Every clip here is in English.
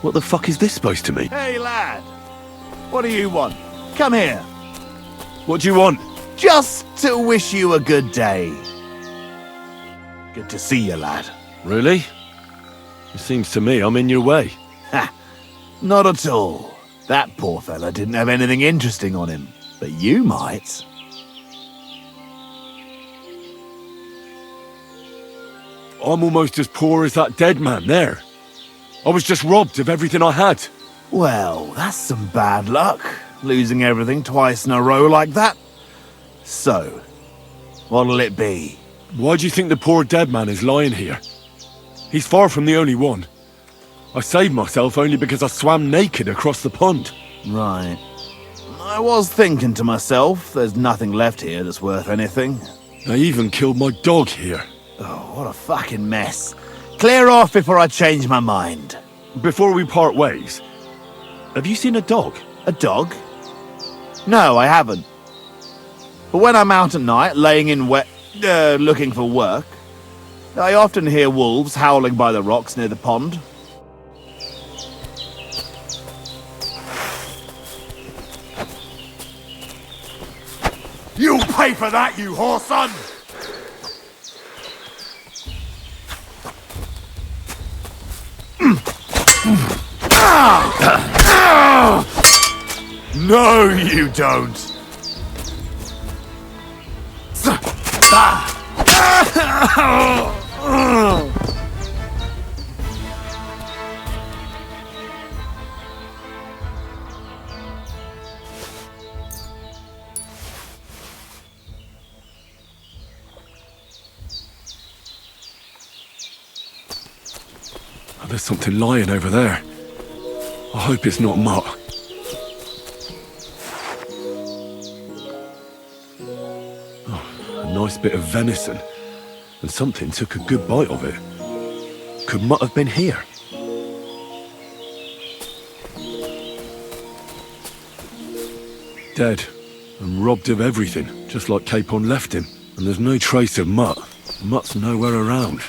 What the fuck is this supposed to mean? Hey, lad. What do you want? Come here. What do you want? Just to wish you a good day. Good to see you, lad. Really? It seems to me I'm in your way. Ha! Not at all. That poor fella didn't have anything interesting on him. But you might. I'm almost as poor as that dead man there. I was just robbed of everything I had. Well, that's some bad luck. Losing everything twice in a row like that. So, what'll it be? Why do you think the poor dead man is lying here? He's far from the only one. I saved myself only because I swam naked across the pond. Right. I was thinking to myself, there's nothing left here that's worth anything. I even killed my dog here. Oh, what a fucking mess. Clear off before I change my mind. Before we part ways, have you seen a dog? A dog? No, I haven't. But when I'm out at night, laying in looking for work, I often hear wolves howling by the rocks near the pond. You'll pay for that, you whoreson! No, you don't! Oh, there's something lying over there. I hope it's not Mutt. Oh, a nice bit of venison. And something took a good bite of it. Could Mutt have been here? Dead. And robbed of everything, just like Capon left him. And there's no trace of Mutt. Mutt's nowhere around.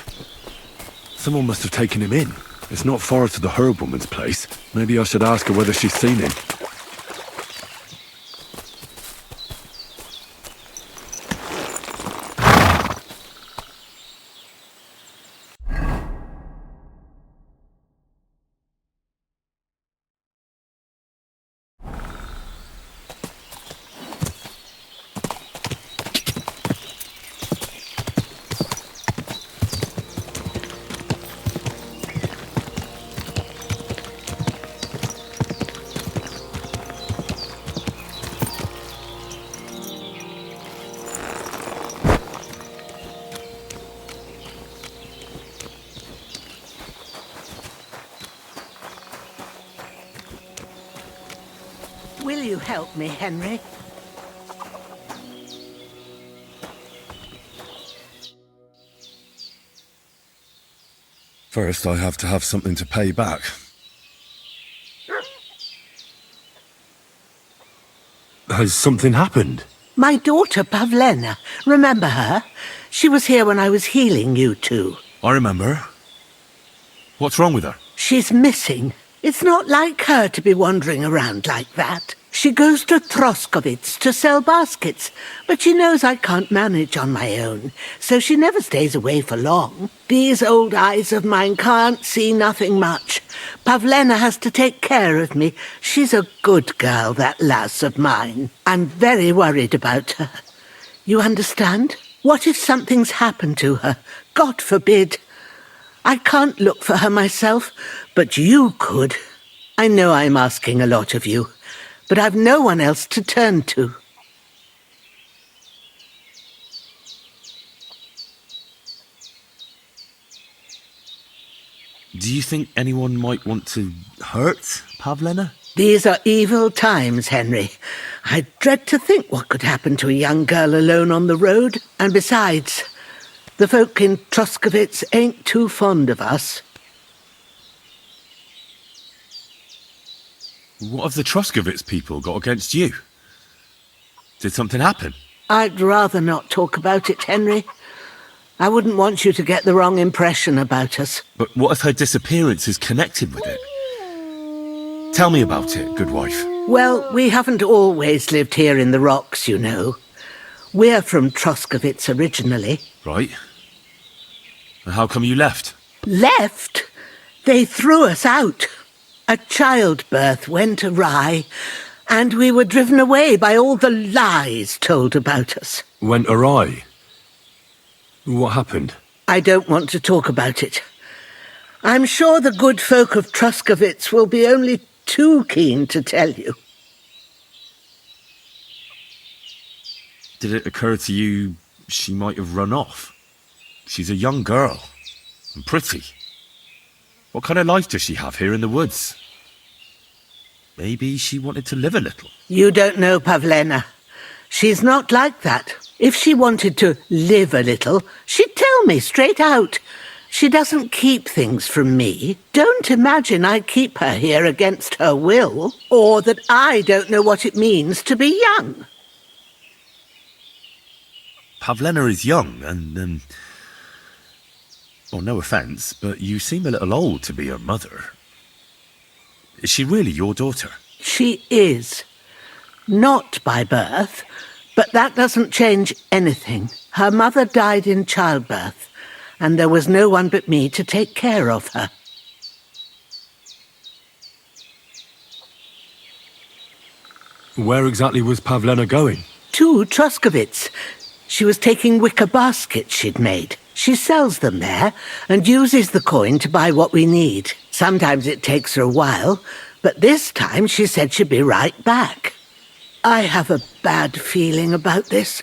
Someone must have taken him in. It's not far to the herb woman's place. Maybe I should ask her whether she's seen him. Will you help me, Henry? First, I have to have something to pay back. Has something happened? My daughter, Pavlena. Remember her? She was here when I was healing you two. I remember. What's wrong with her? She's missing. It's not like her to be wandering around like that. She goes to Troskovitz to sell baskets, but she knows I can't manage on my own, so she never stays away for long. These old eyes of mine can't see nothing much. Pavlena has to take care of me. She's a good girl, that lass of mine. I'm very worried about her. You understand? What if something's happened to her? God forbid. I can't look for her myself, but you could. I know I'm asking a lot of you, but I've no one else to turn to. Do you think anyone might want to hurt Pavlena? These are evil times, Henry. I dread to think what could happen to a young girl alone on the road. And besides, the folk in Troskovitz ain't too fond of us. What have the Troskovitz people got against you? Did something happen? I'd rather not talk about it, Henry. I wouldn't want you to get the wrong impression about us. But what if her disappearance is connected with it? Tell me about it, good wife. Well, we haven't always lived here in the rocks, you know. We're from Troskovitz originally. Right. And how come you left? Left? They threw us out. A childbirth went awry, and we were driven away by all the lies told about us. Went awry? What happened? I don't want to talk about it. I'm sure the good folk of Troskovitz will be only too keen to tell you. Did it occur to you she might have run off? She's a young girl. And pretty. What kind of life does she have here in the woods? Maybe she wanted to live a little. You don't know Pavlena. She's not like that. If she wanted to live a little, she'd tell me straight out. She doesn't keep things from me. Don't imagine I keep her here against her will, or that I don't know what it means to be young. Pavlena is young and, well, no offence, but you seem a little old to be her mother. Is she really your daughter? She is. Not by birth, but that doesn't change anything. Her mother died in childbirth, and there was no one but me to take care of her. Where exactly was Pavlena going? To Troskovitz. She was taking wicker baskets she'd made. She sells them there and uses the coin to buy what we need. Sometimes it takes her a while, but this time she said she'd be right back. I have a bad feeling about this.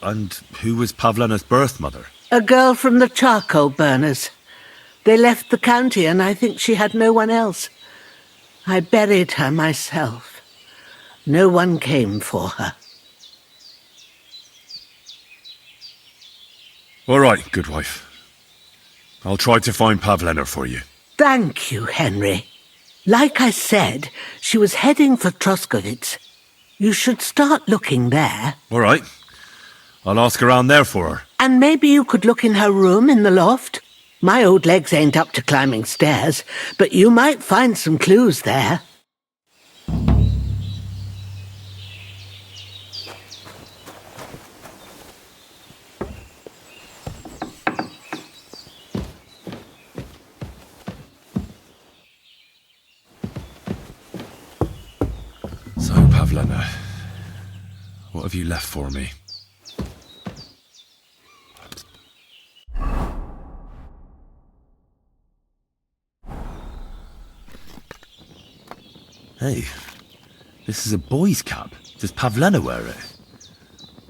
And who was Pavlena's birth mother? A girl from the charcoal burners. They left the county and I think she had no one else. I buried her myself. No one came for her. All right, good wife. I'll try to find Pavlena for you. Thank you, Henry. Like I said, she was heading for Troskovitz. You should start looking there. All right. I'll ask around there for her. And maybe you could look in her room in the loft. My old legs ain't up to climbing stairs, but you might find some clues there. So, Pavlena, what have you left for me? Hey, this is a boy's cap. Does Pavlena wear it?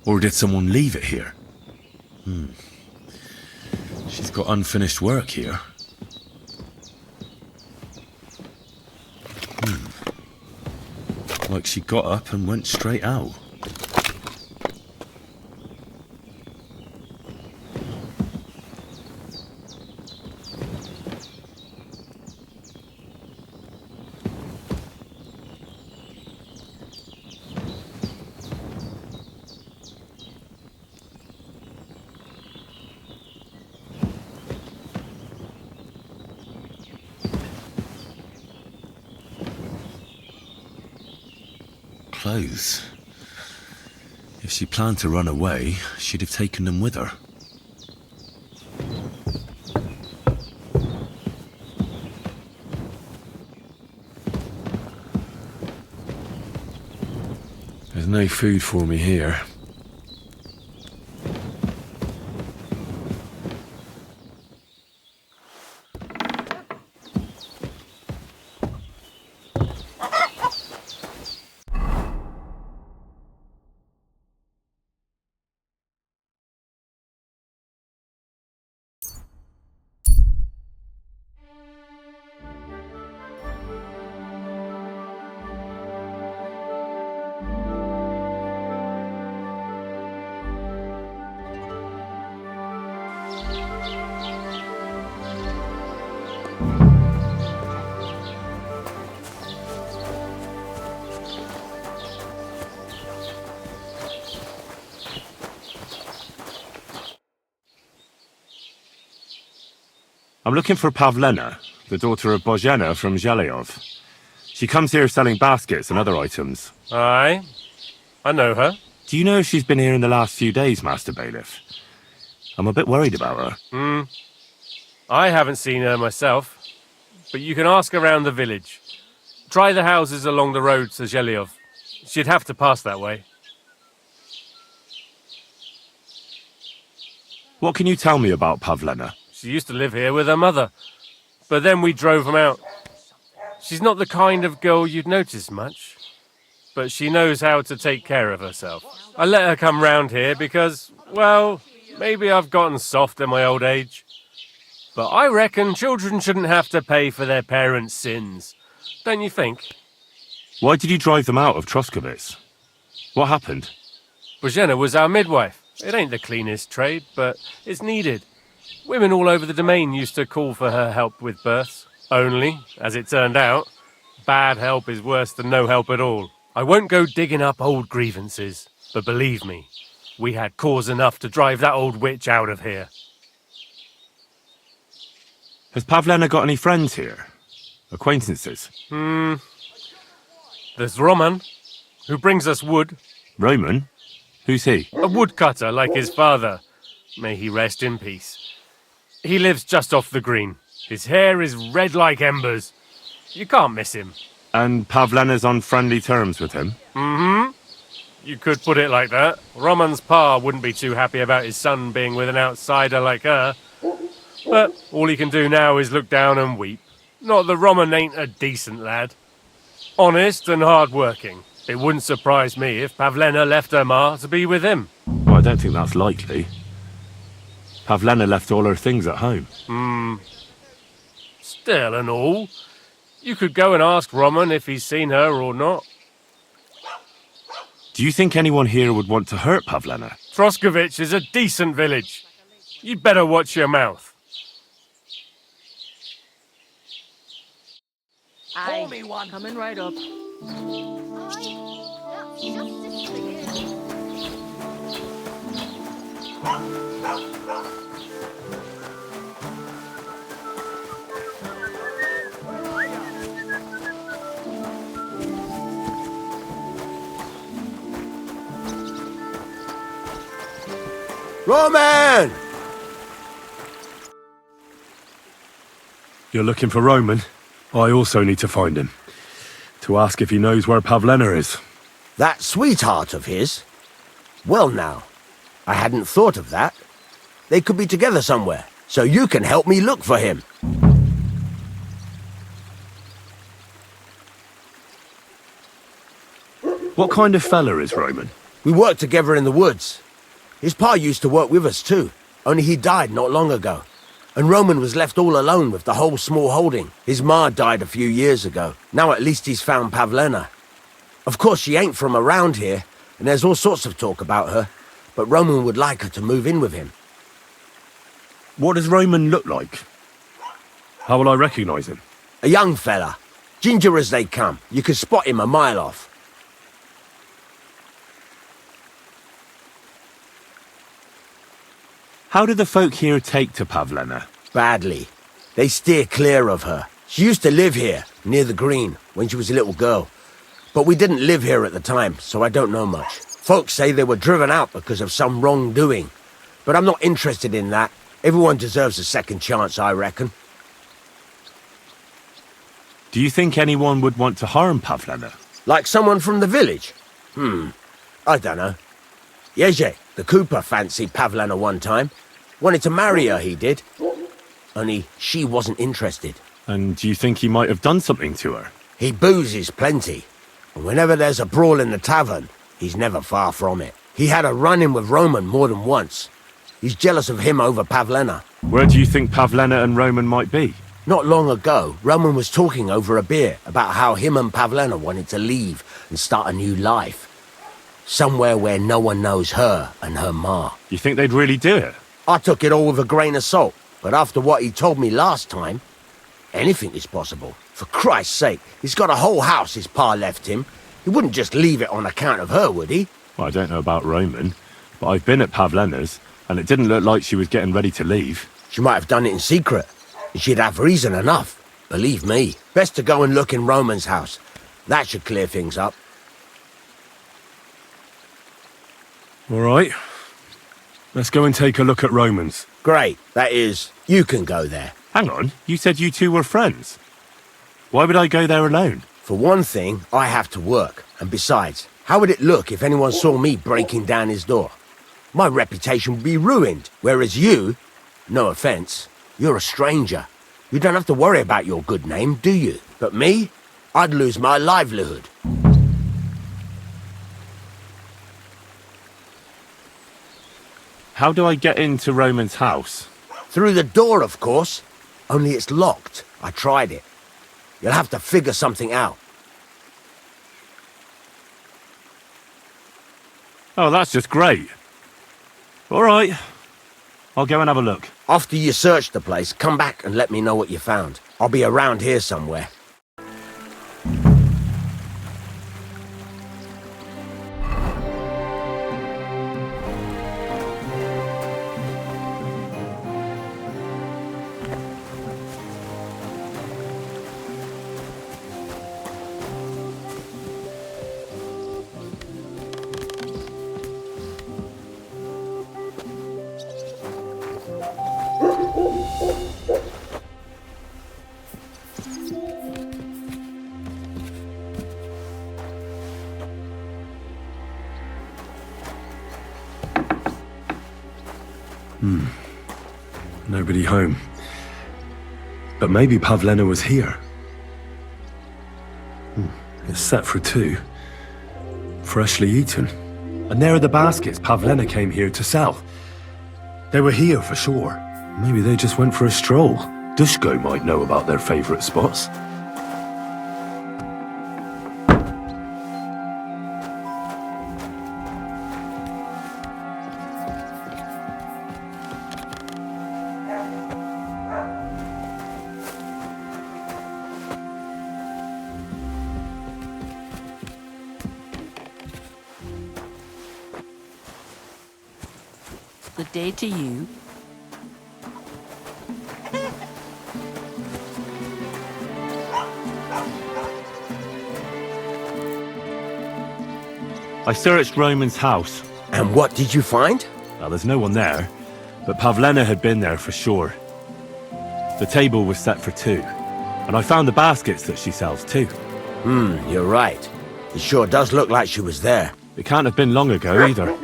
Or did someone leave it here? She's got unfinished work here. Like she got up and went straight out. Clothes. If she planned to run away, she'd have taken them with her. There's no food for me here. I'm looking for Pavlena, the daughter of Bozhena from Zhelyov. She comes here selling baskets and other items. Aye, I know her. Do you know if she's been here in the last few days, Master Bailiff? I'm a bit worried about her. I haven't seen her myself, but you can ask around the village. Try the houses along the road to Zhelyov. She'd have to pass that way. What can you tell me about Pavlena? She used to live here with her mother, but then we drove them out. She's not the kind of girl you'd notice much, but she knows how to take care of herself. I let her come round here because, well, maybe I've gotten soft in my old age. But I reckon children shouldn't have to pay for their parents' sins. Don't you think? Why did you drive them out of Troskovitz? What happened? Bozhena was our midwife. It ain't the cleanest trade, but it's needed. Women all over the domain used to call for her help with births. Only, as it turned out, bad help is worse than no help at all. I won't go digging up old grievances, but believe me, we had cause enough to drive that old witch out of here. Has Pavlena got any friends here? Acquaintances? There's Roman, who brings us wood. Roman? Who's he? A woodcutter like his father. May he rest in peace. He lives just off the green. His hair is red like embers. You can't miss him. And Pavlena's on friendly terms with him? You could put it like that. Roman's pa wouldn't be too happy about his son being with an outsider like her. But all he can do now is look down and weep. Not that Roman ain't a decent lad. Honest and hard-working. It wouldn't surprise me if Pavlena left her ma to be with him. Well, I don't think that's likely. Pavlena left all her things at home. Still and all, you could go and ask Roman if he's seen her or not. Do you think anyone here would want to hurt Pavlena? Troskovitz is a decent village. You'd better watch your mouth. Call me one. Coming right up. Roman! You're looking for Roman? I also need to find him. To ask if he knows where Pavlena is. That sweetheart of his? Well now, I hadn't thought of that. They could be together somewhere, so you can help me look for him. What kind of fella is Roman? We worked together in the woods. His pa used to work with us too, only he died not long ago. And Roman was left all alone with the whole small holding. His ma died a few years ago. Now at least he's found Pavlena. Of course she ain't from around here, and there's all sorts of talk about her, but Roman would like her to move in with him. What does Roman look like? How will I recognize him? A young fella, ginger as they come. You could spot him a mile off. How do the folk here take to Pavlena? Badly. They steer clear of her. She used to live here, near the green, when she was a little girl. But we didn't live here at the time, so I don't know much. Folks say they were driven out because of some wrongdoing. But I'm not interested in that. Everyone deserves a second chance, I reckon. Do you think anyone would want to harm Pavlena? Like someone from the village? I don't know. Jerzy, the cooper, fancied Pavlena one time. Wanted to marry her, he did. Only she wasn't interested. And do you think he might have done something to her? He boozes plenty. And whenever there's a brawl in the tavern, he's never far from it. He had a run-in with Roman more than once. He's jealous of him over Pavlena. Where do you think Pavlena and Roman might be? Not long ago, Roman was talking over a beer about how him and Pavlena wanted to leave and start a new life. Somewhere where no one knows her and her ma. You think they'd really do it? I took it all with a grain of salt, but after what he told me last time, anything is possible. For Christ's sake, he's got a whole house his pa left him. He wouldn't just leave it on account of her, would he? Well, I don't know about Roman, but I've been at Pavlena's, and it didn't look like she was getting ready to leave. She might have done it in secret. She'd have reason enough, believe me. Best to go and look in Roman's house. That should clear things up. All right. Let's go and take a look at Romans. Great, that is, you can go there. Hang on, you said you two were friends. Why would I go there alone? For one thing, I have to work. And besides, how would it look if anyone saw me breaking down his door? My reputation would be ruined, whereas you, no offense, you're a stranger. You don't have to worry about your good name, do you? But me, I'd lose my livelihood. How do I get into Roman's house? Through the door, of course. Only it's locked. I tried it. You'll have to figure something out. Oh, that's just great. All right. I'll go and have a look. After you search the place, come back and let me know what you found. I'll be around here somewhere. Nobody home. But maybe Pavlena was here. It's set for 2. Freshly eaten. And there are the baskets Pavlena came here to sell. They were here for sure. Maybe they just went for a stroll. Dushko might know about their favourite spots. Good day to you. I searched Roman's house. And what did you find? Well, there's no one there, but Pavlena had been there for sure. The table was set for 2, and I found the baskets that she sells too. You're right. It sure does look like she was there. It can't have been long ago either.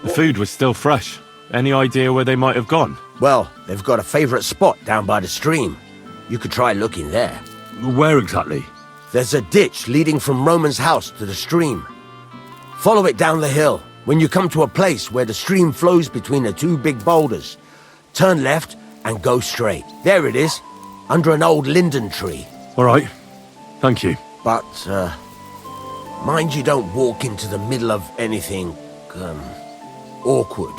The food was still fresh. Any idea where they might have gone? Well, they've got a favourite spot down by the stream. You could try looking there. Where exactly? There's a ditch leading from Roman's house to the stream. Follow it down the hill. When you come to a place where the stream flows between the 2 big boulders, turn left and go straight. There it is, under an old linden tree. All right. Thank you. But, mind you don't walk into the middle of anything, awkward.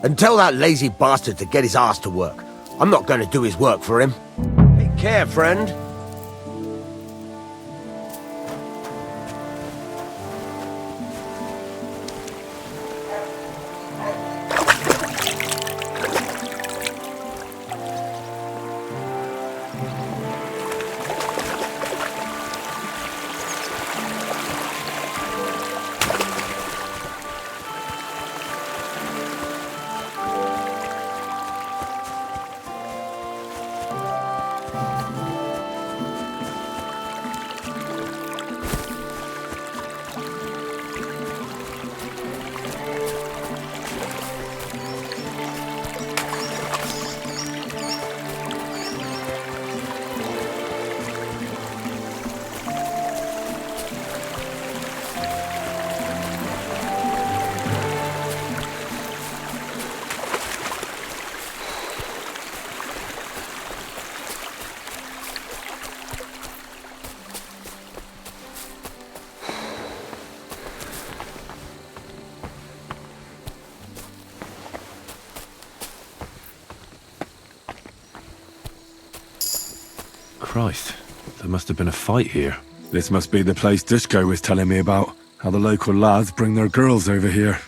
And tell that lazy bastard to get his ass to work. I'm not going to do his work for him. Take care, friend. Christ, there must have been a fight here. This must be the place Dushko was telling me about. How the local lads bring their girls over here.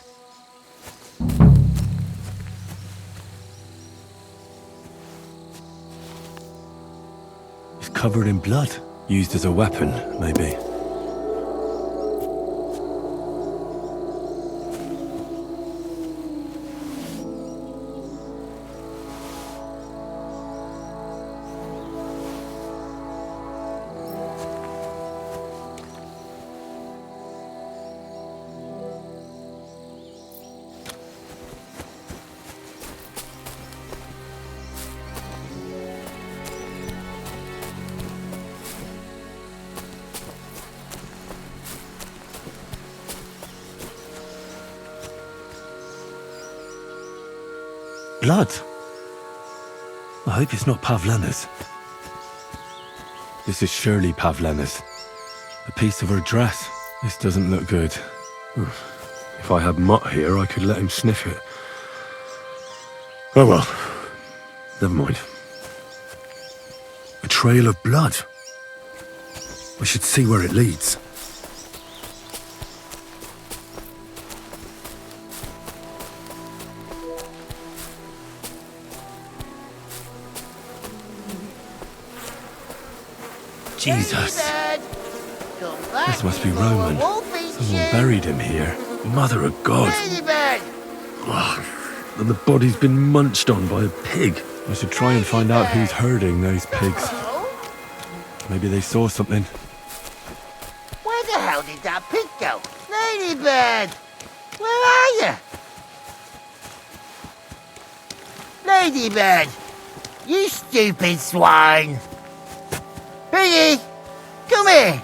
It's covered in blood. Used as a weapon, maybe. Blood? I hope it's not Pavlena's. This is surely Pavlena's. A piece of her dress. This doesn't look good. Oof. If I had Mutt here, I could let him sniff it. Oh well. Never mind. A trail of blood. I should see where it leads. Jesus. This must be Roman. Someone buried him here. Mother of God. Oh, and the body's been munched on by a pig. I should try and find out who's herding those pigs. Maybe they saw something. Where the hell did that pig go? Ladybird! Where are you? Ladybird! You stupid swine! Piggy! Come here!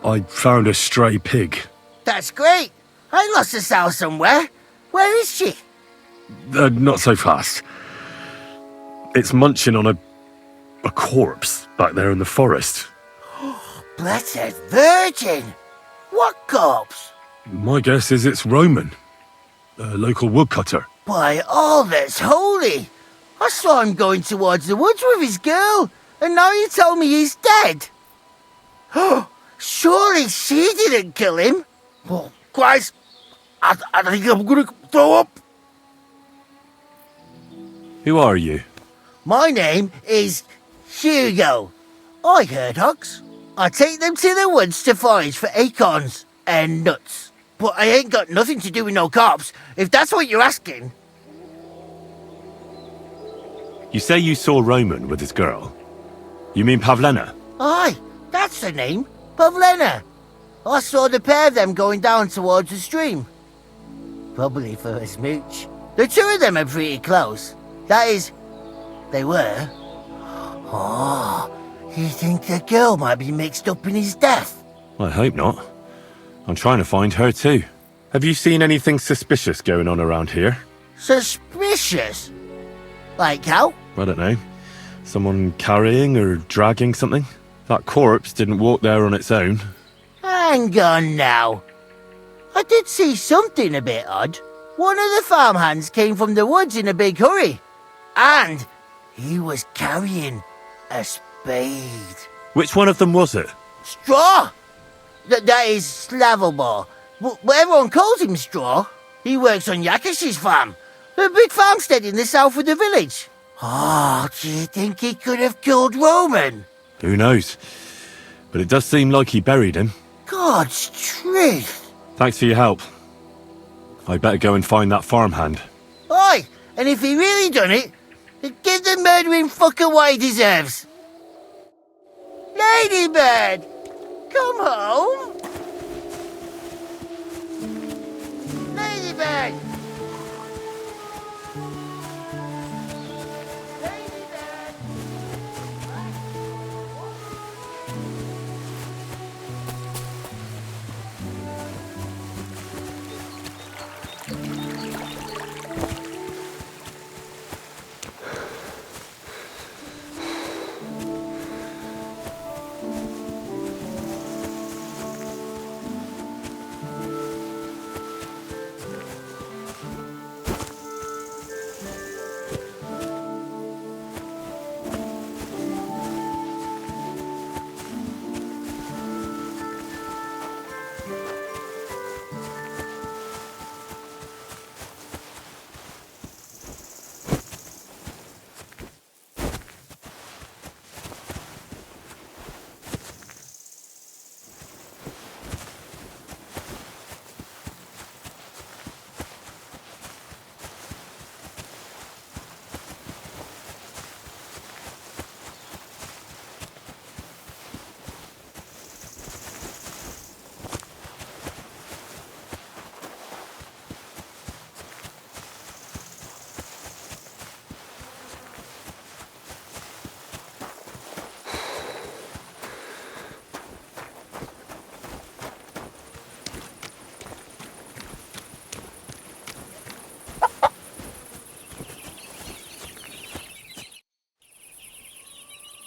I found a stray pig. That's great! I lost a sow somewhere. Where is she? Not so fast. It's munching on a corpse back there in the forest. Blessed Virgin! What corpse? My guess is it's Roman. A local woodcutter. By all that's holy! I saw him going towards the woods with his girl, and now you tell me he's dead. Surely she didn't kill him. Oh, Christ, I think I'm gonna throw up. Who are you? My name is Hugo. I herd hogs. I take them to the woods to forage for acorns and nuts. But I ain't got nothing to do with no cops, if that's what you're asking. You say you saw Roman with his girl. You mean Pavlena? Aye, that's the name. Pavlena. I saw the pair of them going down towards the stream. Probably for a smooch. The two of them are pretty close. That is, they were. Oh, you think the girl might be mixed up in his death? I hope not. I'm trying to find her too. Have you seen anything suspicious going on around here? Suspicious? Like how? I don't know. Someone carrying or dragging something? That corpse didn't walk there on its own. Hang on now. I did see something a bit odd. One of the farmhands came from the woods in a big hurry. And he was carrying a spade. Which one of them was it? Straw! That is Slavobor. But everyone calls him Straw. He works on Yakish's farm. A big farmstead in the south of the village. Oh, do you think he could have killed Roman? Who knows? But it does seem like he buried him. God's truth. Thanks for your help. I'd better go and find that farmhand. Aye, and if he really done it, give the murdering fucker what he deserves. Ladybird, come home. Ladybird.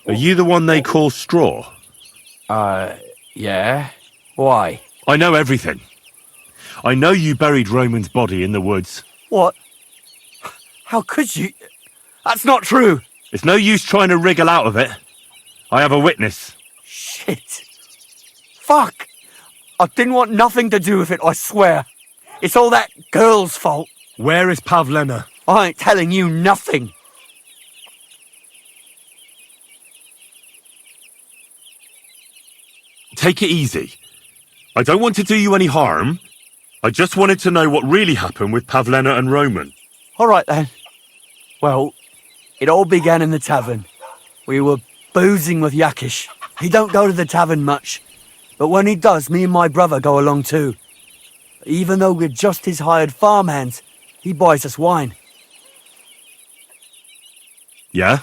Are you the one they call Straw? Yeah? Why? I know everything. I know you buried Roman's body in the woods. What? How could you? That's not true! It's no use trying to wriggle out of it. I have a witness. Shit. Fuck! I didn't want nothing to do with it, I swear. It's all that girl's fault. Where is Pavlena? I ain't telling you nothing. Take it easy. I don't want to do you any harm. I just wanted to know what really happened with Pavlena and Roman. All right then. Well, it all began in the tavern. We were boozing with Yakish. He don't go to the tavern much, but when he does, me and my brother go along too. Even though we're just his hired farmhands, he buys us wine. Yeah?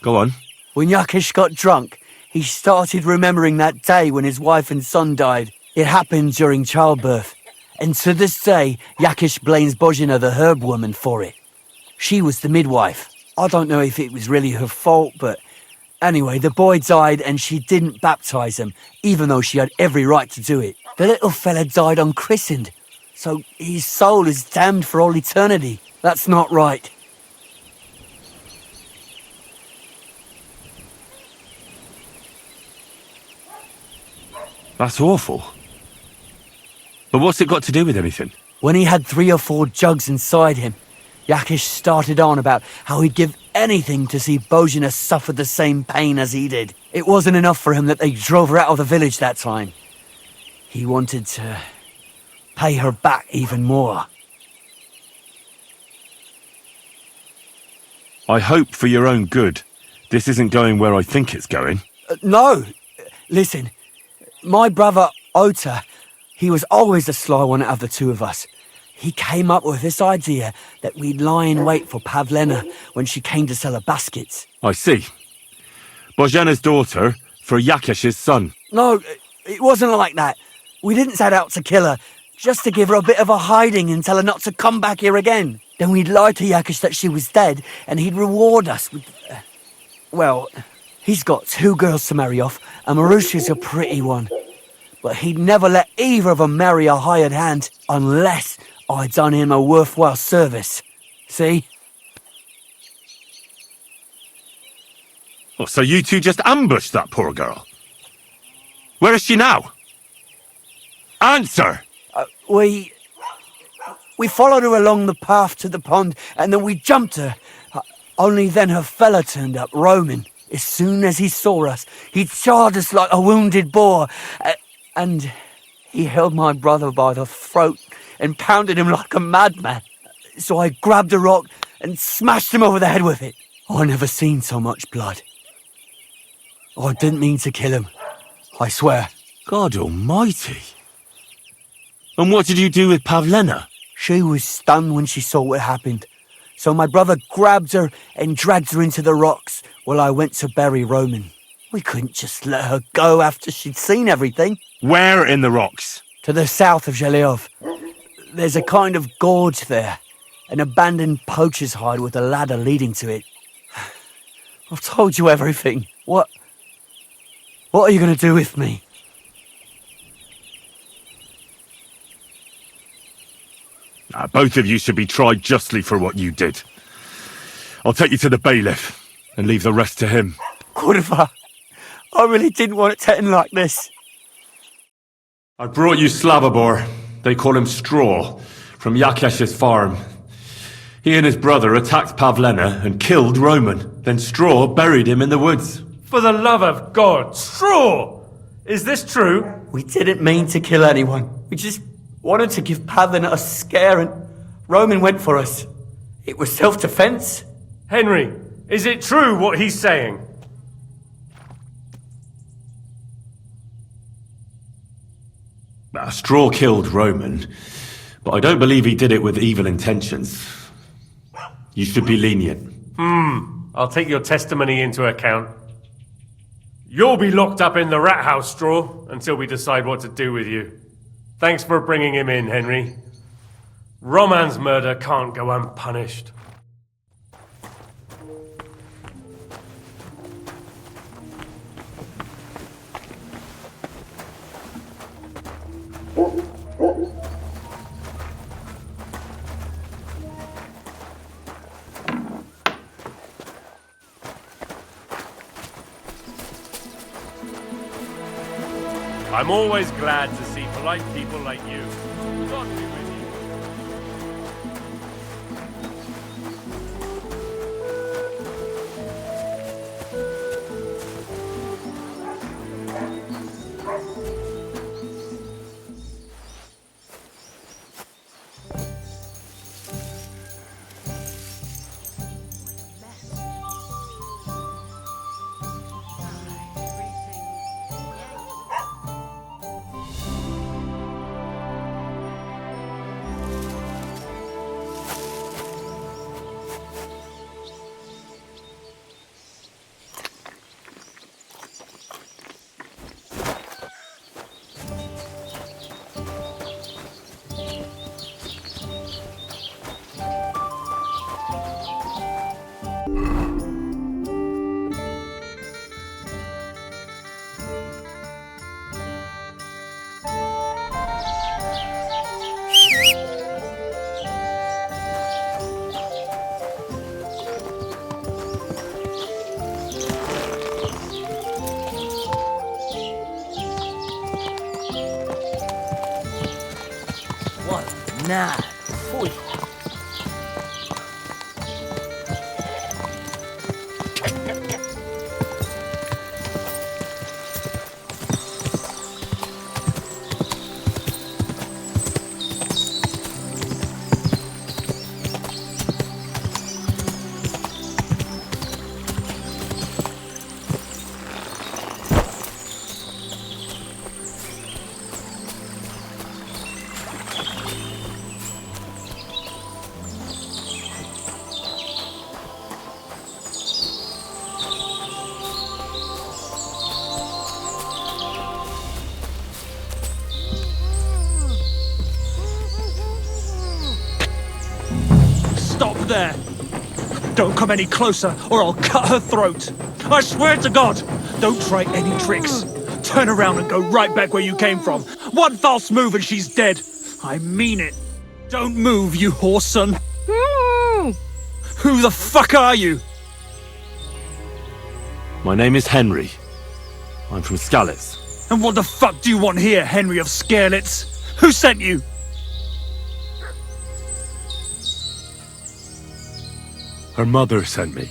Go on. When Yakish got drunk, he started remembering that day when his wife and son died. It happened during childbirth. And to this day, Yakish blames Bozhina, the herb woman, for it. She was the midwife. I don't know if it was really her fault, but anyway, the boy died and she didn't baptize him, even though she had every right to do it. The little fella died unchristened, so his soul is damned for all eternity. That's not right. That's awful. But what's it got to do with anything? When he had 3 or 4 jugs inside him, Yakish started on about how he'd give anything to see Bozhina suffer the same pain as he did. It wasn't enough for him that they drove her out of the village that time. He wanted to pay her back even more. I hope for your own good this isn't going where I think it's going. No! Listen, my brother Ota, he was always the sly one out of the two of us. He came up with this idea that we'd lie in wait for Pavlena when she came to sell her baskets. I see. Bozhena's daughter for Yakish's son. No, it wasn't like that. We didn't set out to kill her, just to give her a bit of a hiding and tell her not to come back here again. Then we'd lie to Yakish that she was dead, and he'd reward us with... well, he's got 2 girls to marry off, and Marusha's a pretty one. But he'd never let either of them marry a hired hand unless I'd done him a worthwhile service. See? Oh, so you two just ambushed that poor girl? Where is she now? Answer! We followed her along the path to the pond, and then we jumped her. Only then her fella turned up, Roman. As soon as he saw us, he charged us like a wounded boar. And he held my brother by the throat and pounded him like a madman. So I grabbed a rock and smashed him over the head with it. I never seen so much blood. I didn't mean to kill him, I swear. God almighty. And what did you do with Pavlena? She was stunned when she saw what happened. So my brother grabbed her and dragged her into the rocks while I went to bury Roman. We couldn't just let her go after she'd seen everything. Where in the rocks? To the south of Zhelyov. There's a kind of gorge there. An abandoned poacher's hide with a ladder leading to it. I've told you everything. What are you going to do with me? Both of you should be tried justly for what you did. I'll take you to the bailiff and leave the rest to him. Kurva, I really didn't want it to end like this. I brought you Slavobor. They call him Straw, from Yakesh's farm. He and his brother attacked Pavlena and killed Roman. Then Straw buried him in the woods. For the love of God, Straw! Is this true? We didn't mean to kill anyone. We just wanted to give Pavlena a scare, and Roman went for us. It was self-defense. Henry, is it true what he's saying? Straw killed Roman, but I don't believe he did it with evil intentions. You should be lenient. I'll take your testimony into account. You'll be locked up in the rat house, Straw, until we decide what to do with you. Thanks for bringing him in, Henry. Roman's murder can't go unpunished. I'm always glad to see polite people like you. God be with you. What? Nah. Oi. Stop there! Don't come any closer, or I'll cut her throat! I swear to God! Don't try any tricks! Turn around and go right back where you came from! One false move and she's dead! I mean it! Don't move, you horse son! Who the fuck are you? My name is Henry. I'm from Skalitz. And what the fuck do you want here, Henry of Skalitz? Who sent you? Her mother sent me.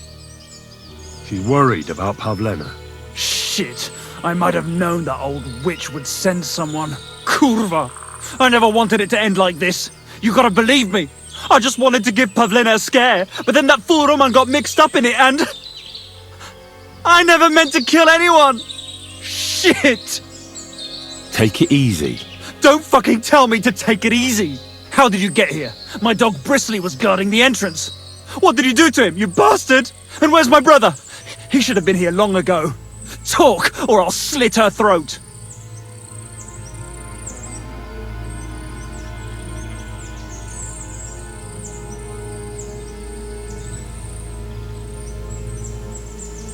She's worried about Pavlena. Shit! I might have known that old witch would send someone. Kurva! I never wanted it to end like this. You gotta believe me. I just wanted to give Pavlena a scare, but then that fool Roman got mixed up in it and... I never meant to kill anyone! Shit! Take it easy. Don't fucking tell me to take it easy! How did you get here? My dog Bristly was guarding the entrance. What did you do to him, you bastard? And where's my brother? He should have been here long ago. Talk, or I'll slit her throat.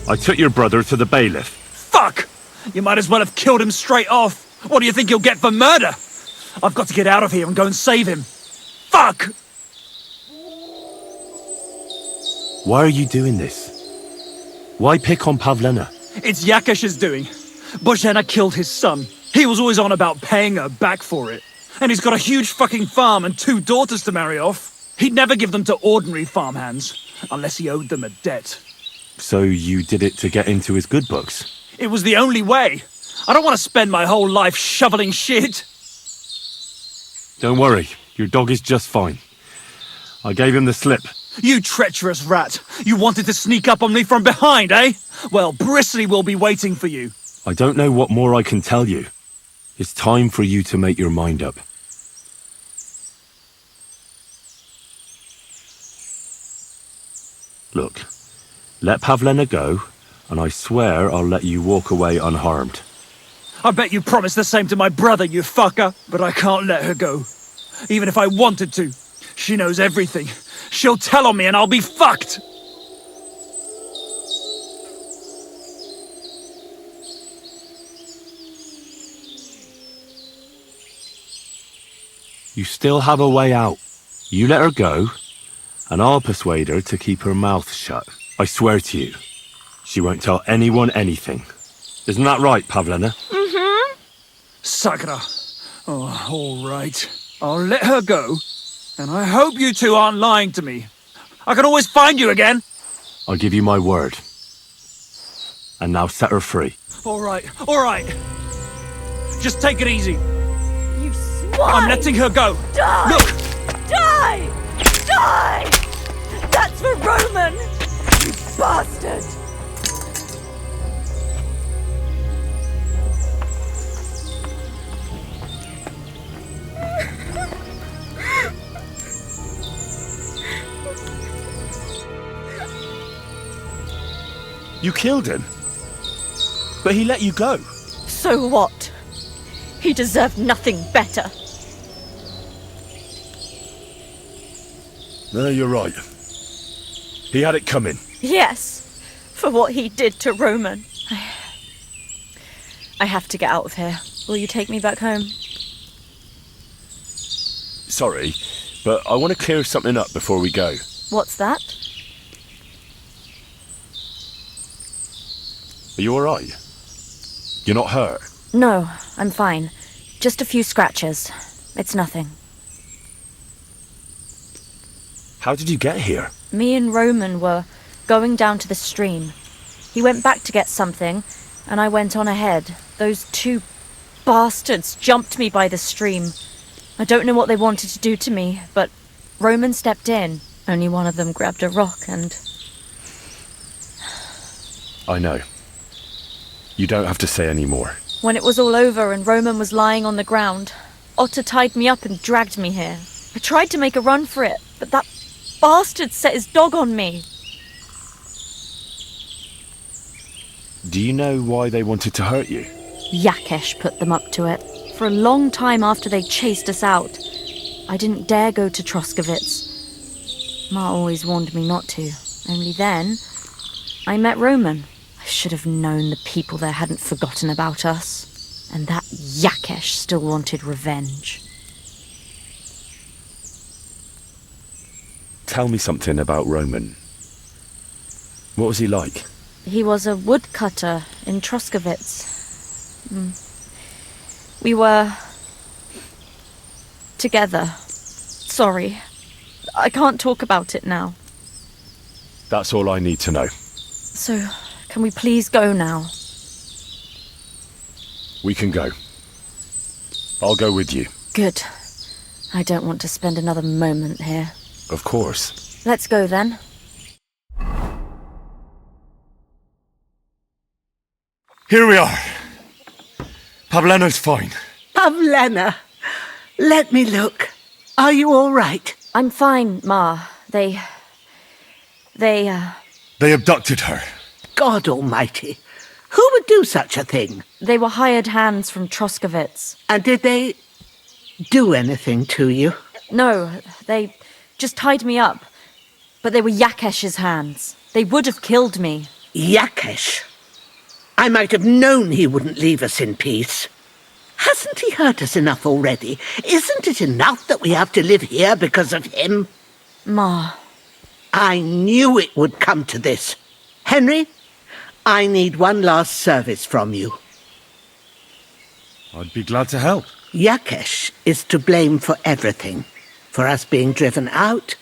I took your brother to the bailiff. Fuck! You might as well have killed him straight off. What do you think you'll get for murder? I've got to get out of here and go and save him. Fuck! Why are you doing this? Why pick on Pavlena? It's Yakish's doing. Bozhena killed his son. He was always on about paying her back for it. And he's got a huge fucking farm and 2 daughters to marry off. He'd never give them to ordinary farmhands, unless he owed them a debt. So you did it to get into his good books? It was the only way. I don't want to spend my whole life shoveling shit. Don't worry, your dog is just fine. I gave him the slip. You treacherous rat. You wanted to sneak up on me from behind, eh? Well, Bristly will be waiting for you. I don't know what more I can tell you. It's time for you to make your mind up. Look, let Pavlena go, and I swear I'll let you walk away unharmed. I bet you promised the same to my brother, you fucker. But I can't let her go. Even if I wanted to. She knows everything. She'll tell on me and I'll be fucked! You still have a way out. You let her go, and I'll persuade her to keep her mouth shut. I swear to you, she won't tell anyone anything. Isn't that right, Pavlena? Sakra. Oh, all right. I'll let her go. And I hope you two aren't lying to me. I can always find you again. I give you my word. And now set her free. All right. Just take it easy. You swine! I'm letting her go. Die! Look! Die! Die! That's for Roman! You bastard! You killed him? But he let you go. So what? He deserved nothing better. No, you're right. He had it coming. Yes, for what he did to Roman. I have to get out of here. Will you take me back home? Sorry, but I want to clear something up before we go. What's that? Are you alright? You're not hurt? No, I'm fine. Just a few scratches. It's nothing. How did you get here? Me and Roman were going down to the stream. He went back to get something, and I went on ahead. Those two bastards jumped me by the stream. I don't know what they wanted to do to me, but Roman stepped in. Only one of them grabbed a rock and... I know. You don't have to say any more. When it was all over and Roman was lying on the ground, Otter tied me up and dragged me here. I tried to make a run for it, but that bastard set his dog on me. Do you know why they wanted to hurt you? Yakesh put them up to it. For a long time after they chased us out, I didn't dare go to Troskowitz. Ma always warned me not to. Only then, I met Roman. I should have known the people there hadn't forgotten about us. And that Yakesh still wanted revenge. Tell me something about Roman. What was he like? He was a woodcutter in Troskowitz. We were... together. Sorry. I can't talk about it now. That's all I need to know. So, can we please go now? We can go. I'll go with you. Good. I don't want to spend another moment here. Of course. Let's go then. Here we are. Pavlena's fine. Pavlena, let me look. Are you all right? I'm fine, Ma. They They abducted her. God almighty. Who would do such a thing? They were hired hands from Troskowitz. And did they do anything to you? No, they just tied me up. But they were Yakesh's hands. They would have killed me. Yakesh? I might have known he wouldn't leave us in peace. Hasn't he hurt us enough already? Isn't it enough that we have to live here because of him? Ma. I knew it would come to this. Henry, I need one last service from you. I'd be glad to help. Yakesh is to blame for everything. For us being driven out,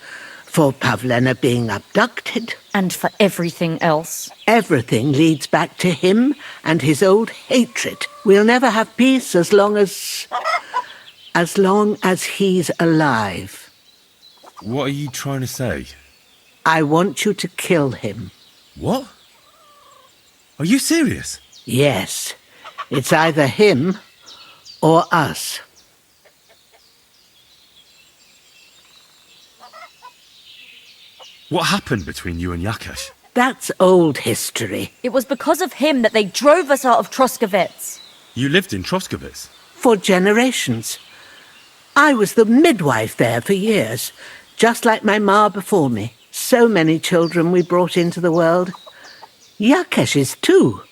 for Pavlena being abducted. And for everything else. Everything leads back to him and his old hatred. We'll never have peace as long as he's alive. What are you trying to say? I want you to kill him. What? Are you serious? Yes. It's either him or us. What happened between you and Yakesh? That's old history. It was because of him that they drove us out of Troskowitz. You lived in Troskowitz? For generations. I was the midwife there for years, just like my ma before me. So many children we brought into the world. Yakesh's too,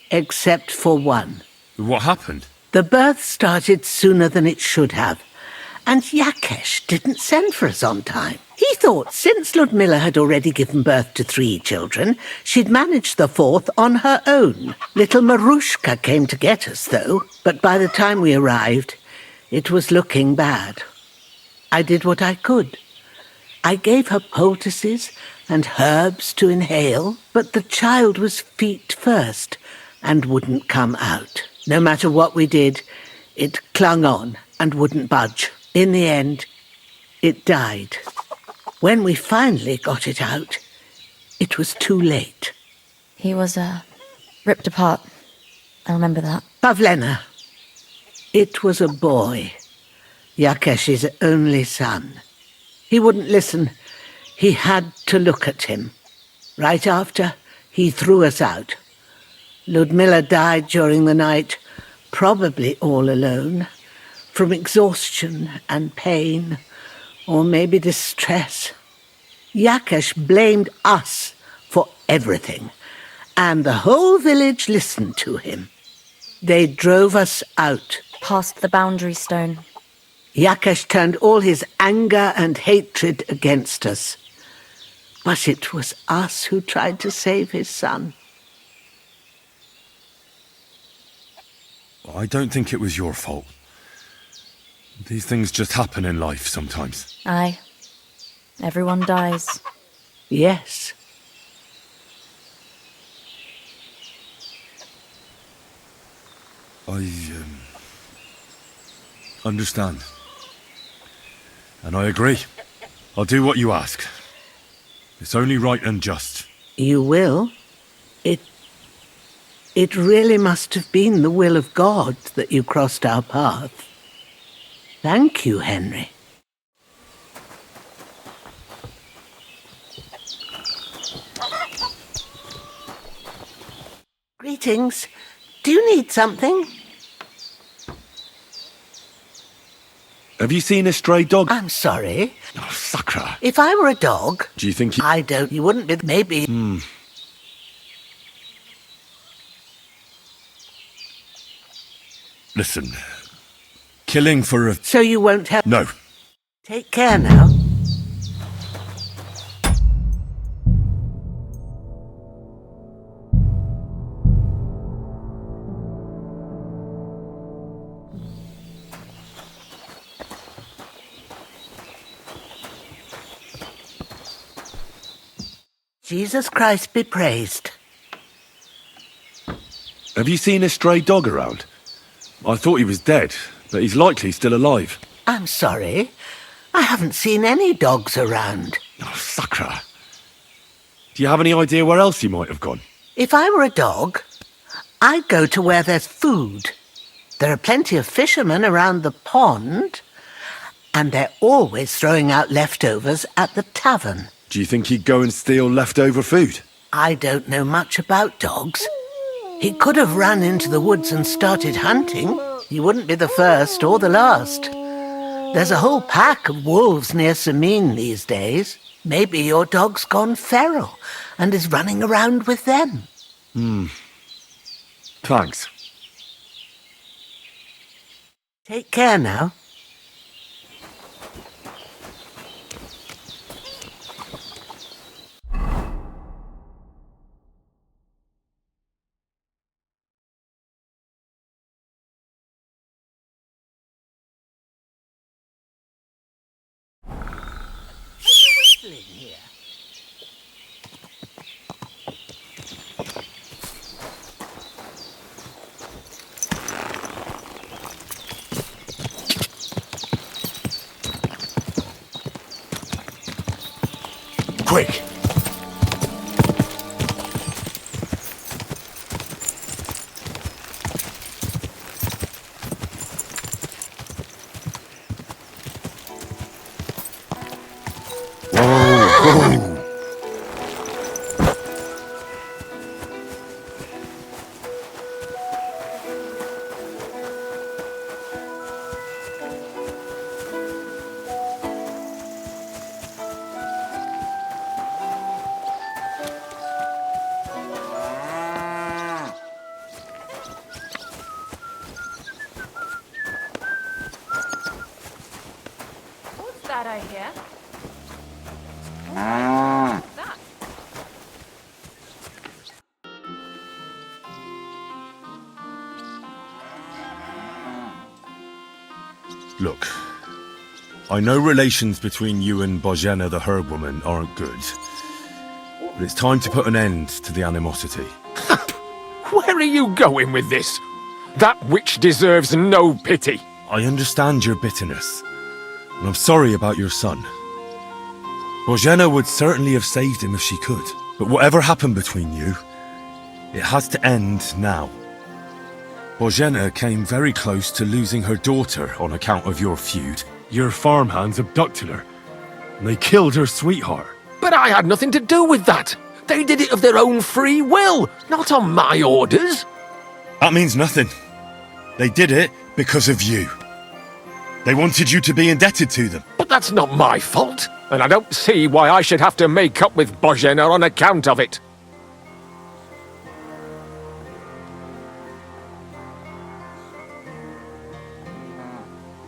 except for one. What happened? The birth started sooner than it should have, And Yakesh didn't send for us on time. He thought since Ludmilla had already given birth to 3 children, she'd managed the 4th on her own. Little Marushka came to get us, though, but by the time we arrived, it was looking bad. I did what I could. I gave her poultices and herbs to inhale, but the child was feet first and wouldn't come out. No matter what we did, it clung on and wouldn't budge. In the end, it died. When we finally got it out, it was too late. He was, ripped apart. I remember that. Pavlena. It was a boy. Yakesh's only son. He wouldn't listen. He had to look at him. Right after, he threw us out. Ludmilla died during the night, probably all alone, from exhaustion and pain, or maybe distress. Yakesh blamed us for everything, and the whole village listened to him. They drove us out. Past the boundary stone. Yakesh turned all his anger and hatred against us. But it was us who tried to save his son. I don't think it was your fault. These things just happen in life sometimes. Aye. Everyone dies. Yes. I understand. And I agree. I'll do what you ask. It's only right and just. You will? It really must have been the will of God that you crossed our path. Thank you, Henry. Greetings. Do you need something? Have you seen a stray dog? I'm sorry. Oh, Sakra. If I were a dog... Do you think I don't. You wouldn't be... Maybe... Listen. Killing for a... So you won't have... No. Take care now. Jesus Christ be praised. Have you seen a stray dog around? I thought he was dead, but he's likely still alive. I'm sorry. I haven't seen any dogs around. Oh, Sakra. Do you have any idea where else he might have gone? If I were a dog, I'd go to where there's food. There are plenty of fishermen around the pond, and they're always throwing out leftovers at the tavern. Do you think he'd go and steal leftover food? I don't know much about dogs. He could have run into the woods and started hunting. He wouldn't be the first or the last. There's a whole pack of wolves near Samin these days. Maybe your dog's gone feral and is running around with them. Thanks. Take care now. Here. Quick! Look, I know relations between you and Bozhena the herb woman aren't good, but it's time to put an end to the animosity. Where are you going with this? That witch deserves no pity. I understand your bitterness, and I'm sorry about your son. Bozhena would certainly have saved him if she could, but whatever happened between you, it has to end now. Bozhena came very close to losing her daughter on account of your feud. Your farmhands abducted her, and they killed her sweetheart. But I had nothing to do with that. They did it of their own free will, not on my orders. That means nothing. They did it because of you. They wanted you to be indebted to them. But that's not my fault, and I don't see why I should have to make up with Bozhena on account of it.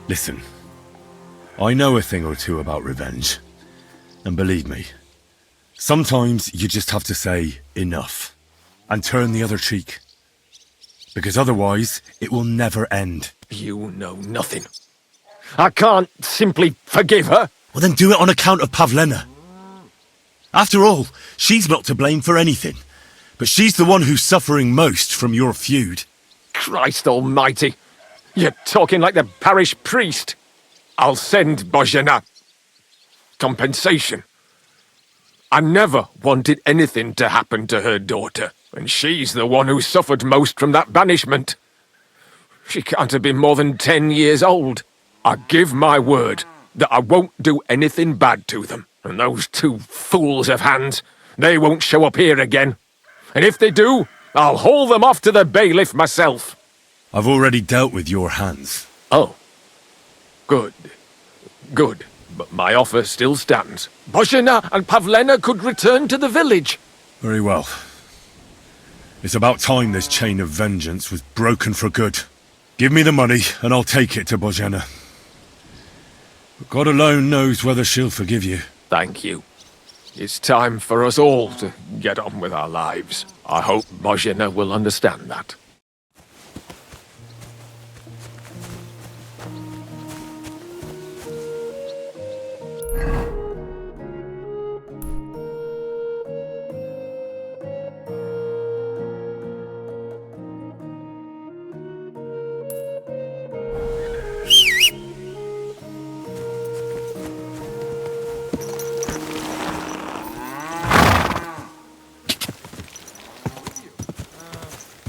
Listen, I know a thing or two about revenge. And believe me, sometimes you just have to say enough and turn the other cheek. Because otherwise, it will never end. You know nothing. I can't simply forgive her. Well, then do it on account of Pavlena. After all, she's not to blame for anything. But she's the one who's suffering most from your feud. Christ almighty. You're talking like the parish priest. I'll send Bozhena compensation. I never wanted anything to happen to her daughter, and she's the one who suffered most from that banishment. She can't have been more than 10 years old. I give my word that I won't do anything bad to them, and those two fools of hands, they won't show up here again. And if they do, I'll haul them off to the bailiff myself. I've already dealt with your hands. Oh. Good. Good. But my offer still stands. Bozhena and Pavlena could return to the village. Very well. It's about time this chain of vengeance was broken for good. Give me the money, and I'll take it to Bozhena. But God alone knows whether she'll forgive you. Thank you. It's time for us all to get on with our lives. I hope Bozhena will understand that.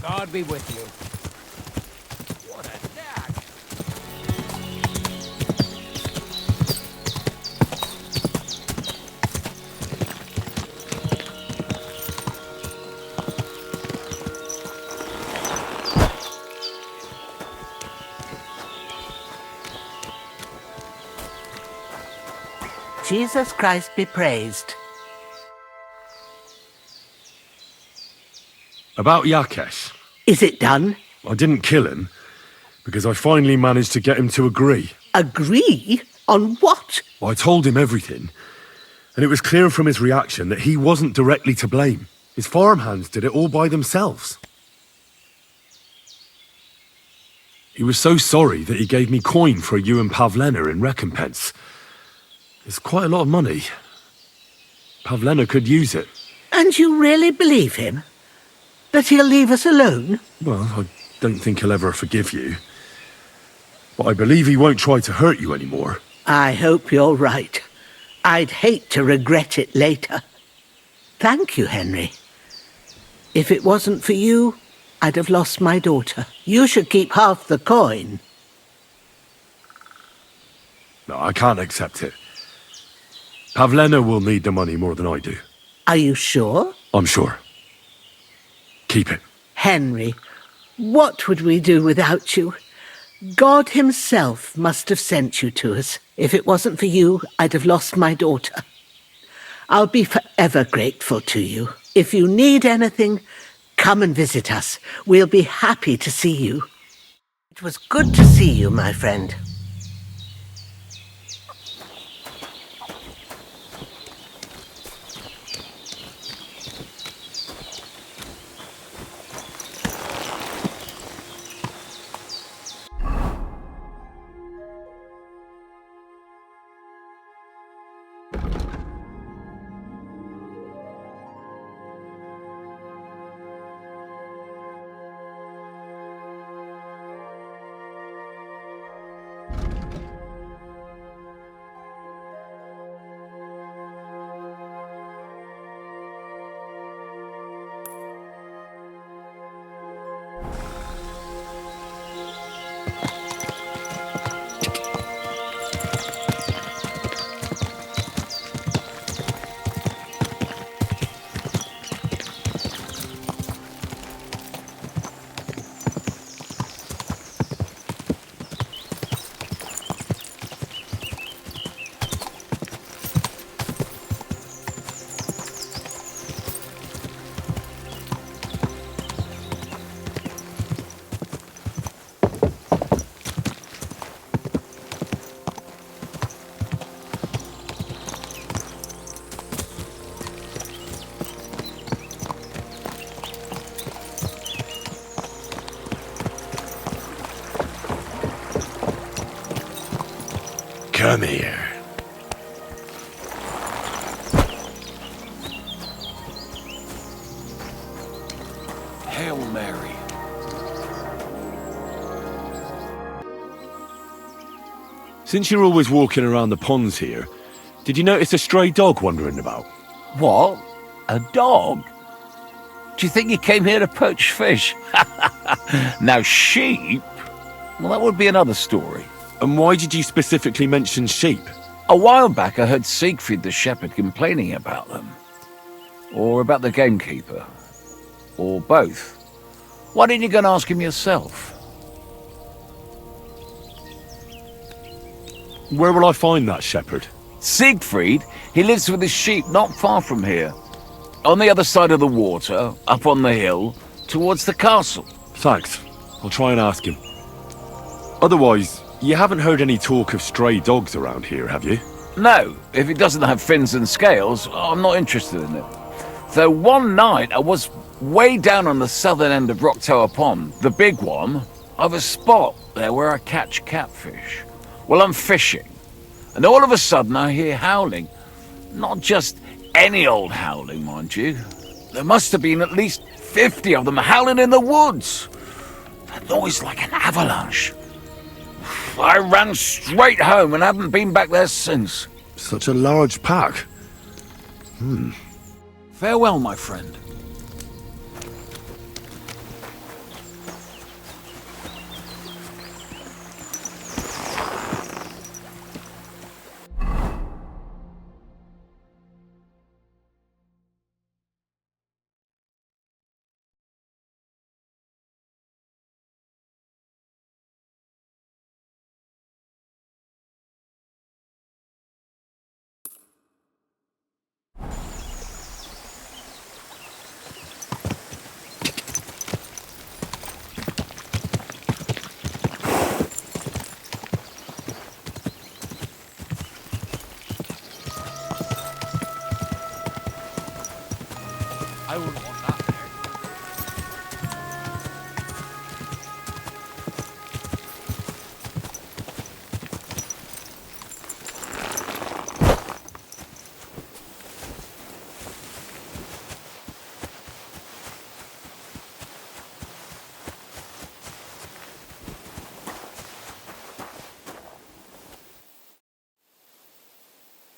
God be with you. What a dag! Jesus Christ be praised. About Yakesh. Is it done? I didn't kill him, because I finally managed to get him to agree. Agree? On what? Well, I told him everything, and it was clear from his reaction that he wasn't directly to blame. His farmhands did it all by themselves. He was so sorry that he gave me coin for you and Pavlena in recompense. It's quite a lot of money. Pavlena could use it. And you really believe him? That he'll leave us alone? Well, I don't think he'll ever forgive you. But I believe he won't try to hurt you anymore. I hope you're right. I'd hate to regret it later. Thank you, Henry. If it wasn't for you, I'd have lost my daughter. You should keep half the coin. No, I can't accept it. Pavlena will need the money more than I do. Are you sure? I'm sure. Keep it. Henry, what would we do without you? God himself must have sent you to us. If it wasn't for you, I'd have lost my daughter. I'll be forever grateful to you. If you need anything, come and visit us. We'll be happy to see you. It was good to see you, my friend. Come here. Hail Mary. Since you're always walking around the ponds here, did you notice a stray dog wandering about? What? A dog? Do you think he came here to poach fish? Now, sheep? Well, that would be another story. And why did you specifically mention sheep? A while back, I heard Siegfried the shepherd complaining about them. Or about the gamekeeper. Or both. Why didn't you go and ask him yourself? Where will I find that shepherd? Siegfried? He lives with his sheep not far from here. On the other side of the water, up on the hill, towards the castle. Thanks. I'll try and ask him. Otherwise, you haven't heard any talk of stray dogs around here, have you? No, if it doesn't have fins and scales, I'm not interested in it. Though one night I was way down on the southern end of Rock Tower Pond, the big one, I've a spot there where I catch catfish. Well, I'm fishing, and all of a sudden I hear howling. Not just any old howling, mind you. There must have been at least 50 of them howling in the woods. A noise like an avalanche. I ran straight home and haven't been back there since. Such a large pack. Farewell, my friend. I wouldn't want that there.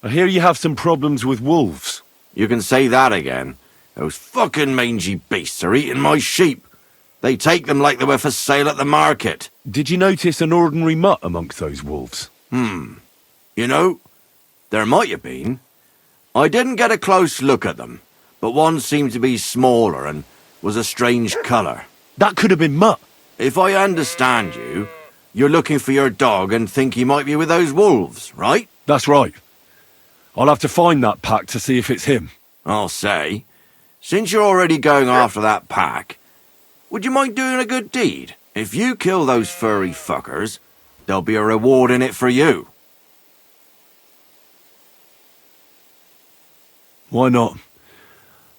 I hear you have some problems with wolves. You can say that again. Those fucking mangy beasts are eating my sheep. They take them like they were for sale at the market. Did you notice an ordinary mutt amongst those wolves? You know, there might have been. I didn't get a close look at them, but one seemed to be smaller and was a strange colour. That could have been Mutt. If I understand you, you're looking for your dog and think he might be with those wolves, right? That's right. I'll have to find that pack to see if it's him. I'll say, since you're already going after that pack, would you mind doing a good deed? If you kill those furry fuckers, there'll be a reward in it for you. Why not?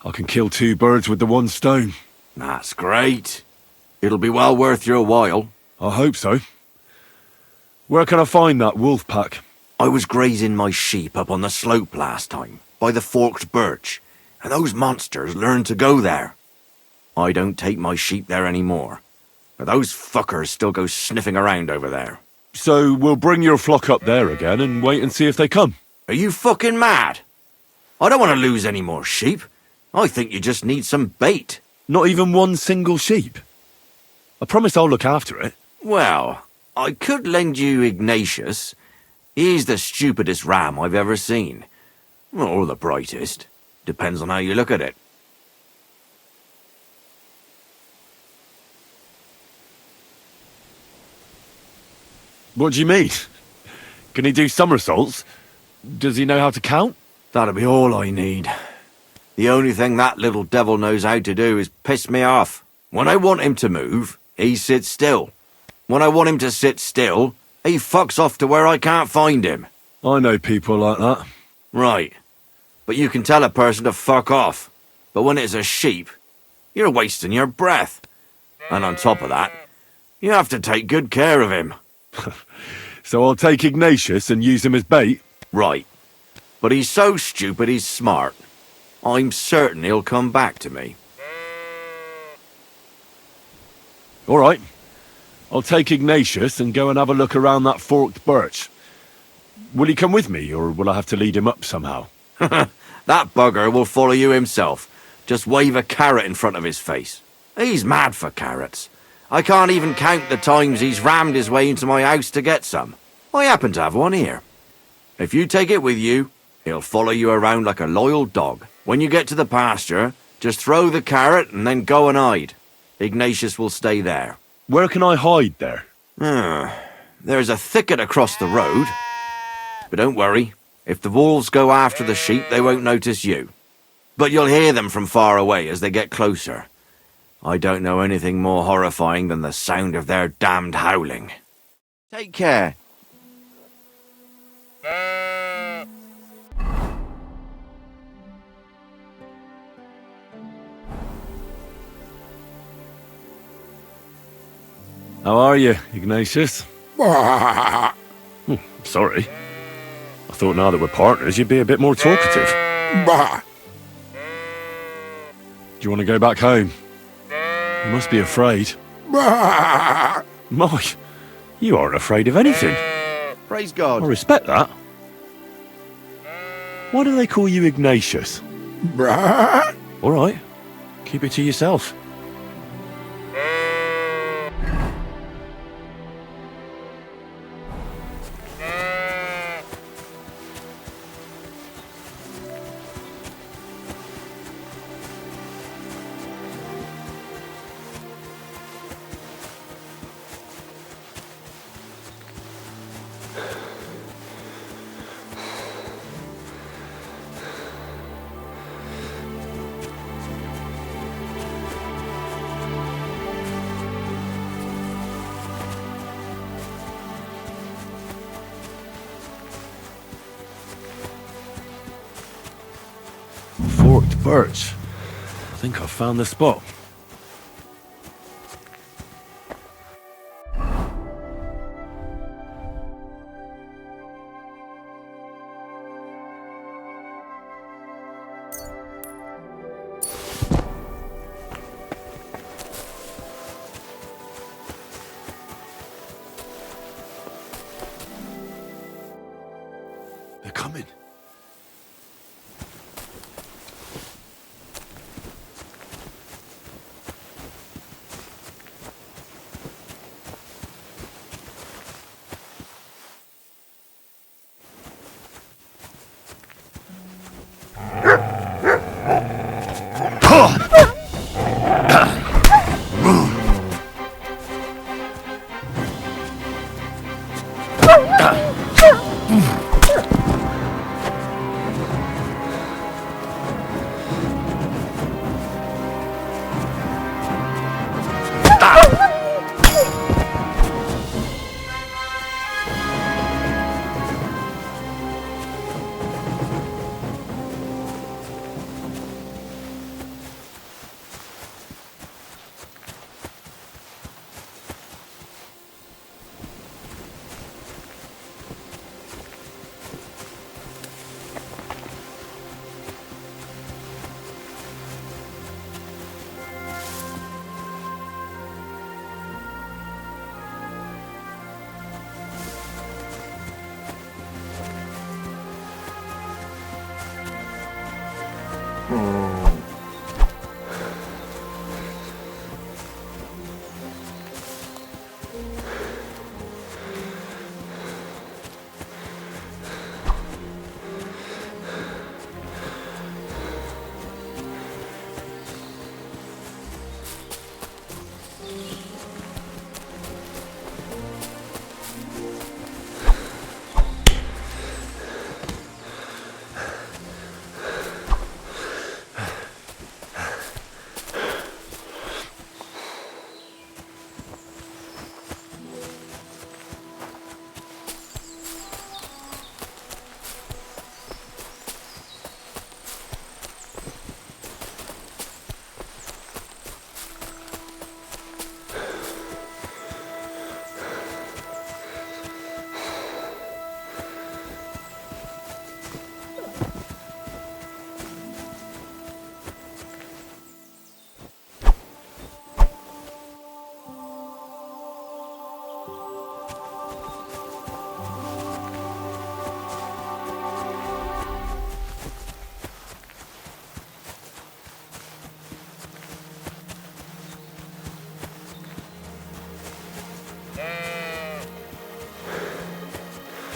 I can kill two birds with the one stone. That's great. It'll be well worth your while. I hope so. Where can I find that wolf pack? I was grazing my sheep up on the slope last time, by the forked birch, and those monsters learned to go there. I don't take my sheep there anymore, but those fuckers still go sniffing around over there. So we'll bring your flock up there again and wait and see if they come. Are you fucking mad? I don't want to lose any more sheep. I think you just need some bait. Not even one single sheep. I promise I'll look after it. Well, I could lend you Ignatius. He's the stupidest ram I've ever seen. Or the brightest. Depends on how you look at it. What do you mean? Can he do somersaults? Does he know how to count? That'll be all I need. The only thing that little devil knows how to do is piss me off. When I want him to move, he sits still. When I want him to sit still, he fucks off to where I can't find him. I know people like that. Right. But you can tell a person to fuck off. But when it's a sheep, you're wasting your breath. And on top of that, you have to take good care of him. So I'll take Ignatius and use him as bait? Right. But he's so stupid he's smart. I'm certain he'll come back to me. All right. I'll take Ignatius and go and have a look around that forked birch. Will he come with me, or will I have to lead him up somehow? That bugger will follow you himself. Just wave a carrot in front of his face. He's mad for carrots. I can't even count the times he's rammed his way into my house to get some. I happen to have one here. If you take it with you, he'll follow you around like a loyal dog. When you get to the pasture, just throw the carrot and then go and hide. Ignatius will stay there. Where can I hide there? There's a thicket across the road. But don't worry, if the wolves go after the sheep, they won't notice you. But you'll hear them from far away as they get closer. I don't know anything more horrifying than the sound of their damned howling. Take care. How are you, Ignatius? Sorry. I thought now that we're partners, you'd be a bit more talkative. Do you want to go back home? You must be afraid. My, you aren't afraid of anything. Praise God. I respect that. Why do they call you Ignatius? All right. Keep it to yourself. Forked birch. I think I've found the spot. They're coming.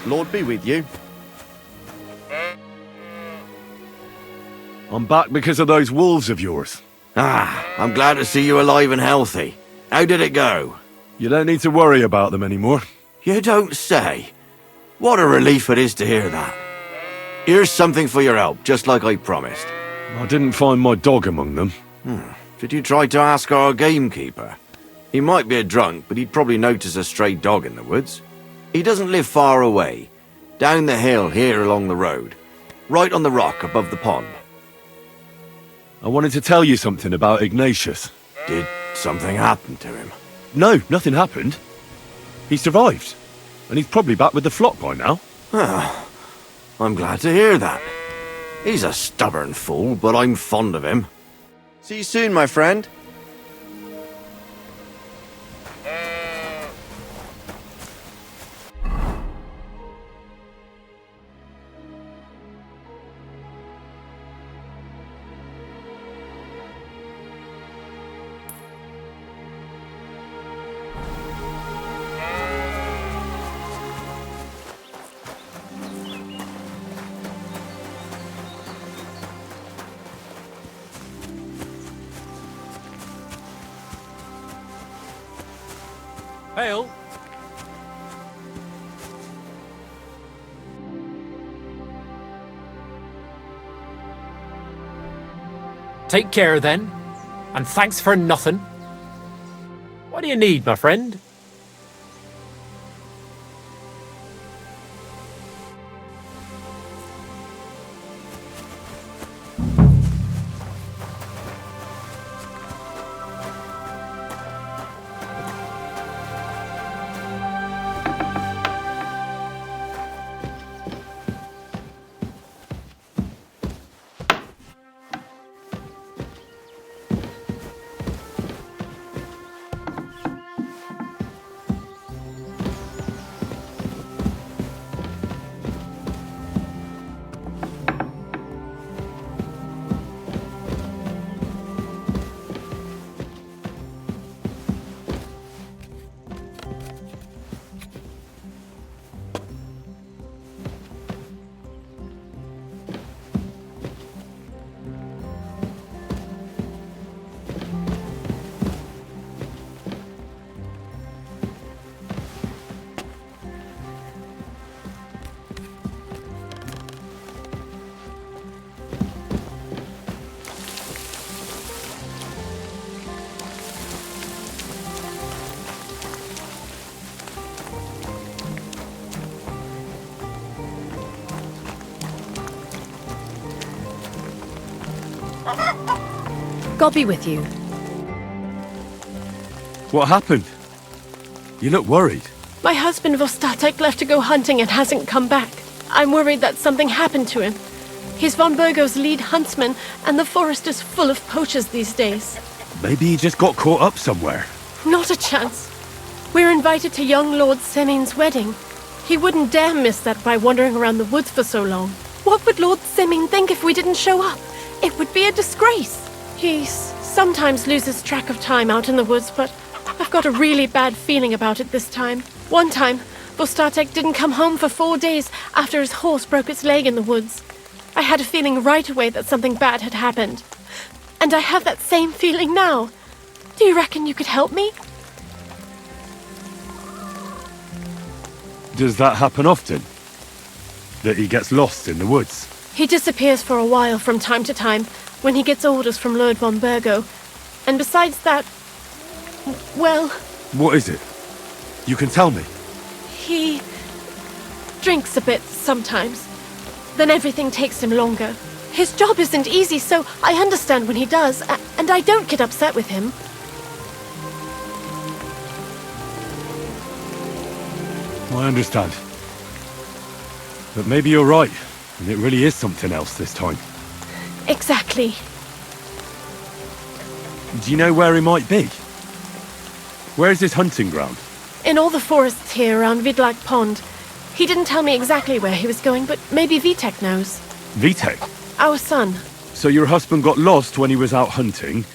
Lord be with you. I'm back because of those wolves of yours. Ah, I'm glad to see you alive and healthy. How did it go? You don't need to worry about them anymore. You don't say. What a relief it is to hear that. Here's something for your help, just like I promised. I didn't find my dog among them. Did you try to ask our gamekeeper? He might be a drunk, but he'd probably notice a stray dog in the woods. He doesn't live far away. Down the hill here along the road. Right on the rock above the pond. I wanted to tell you something about Ignatius. Did something happen to him? No, nothing happened. He survived. And he's probably back with the flock by now. I'm glad to hear that. He's a stubborn fool, but I'm fond of him. See you soon, my friend. Hail! Take care then, and thanks for nothing. What do you need, my friend? God be with you. What happened? You look worried. My husband Vostatek left to go hunting and hasn't come back. I'm worried that something happened to him. He's von Burgo's lead huntsman, and the forest is full of poachers these days. Maybe he just got caught up somewhere. Not a chance. We're invited to young Lord Semin's wedding. He wouldn't dare miss that by wandering around the woods for so long. What would Lord Semin think if we didn't show up? It would be a disgrace. He sometimes loses track of time out in the woods, but I've got a really bad feeling about it this time. One time, Vostatek didn't come home for 4 days after his horse broke its leg in the woods. I had a feeling right away that something bad had happened. And I have that same feeling now. Do you reckon you could help me? Does that happen often? That he gets lost in the woods? He disappears for a while from time to time when he gets orders from Lord von Burgo. And besides that, well... What is it? You can tell me. He drinks a bit sometimes. Then everything takes him longer. His job isn't easy, so I understand when he does, and I don't get upset with him. I understand. But maybe you're right, and it really is something else this time. Exactly. Do you know where he might be? Where is his hunting ground? In all the forests here around Vidlak Pond. He didn't tell me exactly where he was going, but maybe Vitek knows. Vitek? Our son. So your husband got lost when he was out hunting,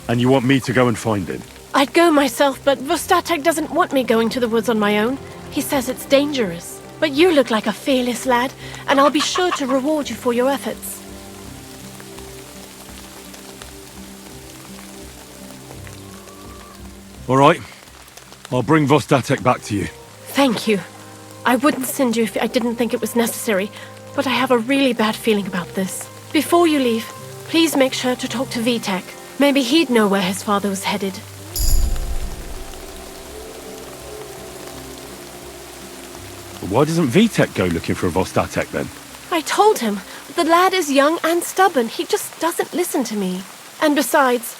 and you want me to go and find him? I'd go myself, but Vostatek doesn't want me going to the woods on my own. He says it's dangerous. But you look like a fearless lad, and I'll be sure to reward you for your efforts. All right. I'll bring Vostatek back to you. Thank you. I wouldn't send you if I didn't think it was necessary, but I have a really bad feeling about this. Before you leave, please make sure to talk to Vitek. Maybe he'd know where his father was headed. Why doesn't Vitek go looking for Vostatek then? I told him. The lad is young and stubborn. He just doesn't listen to me. And besides,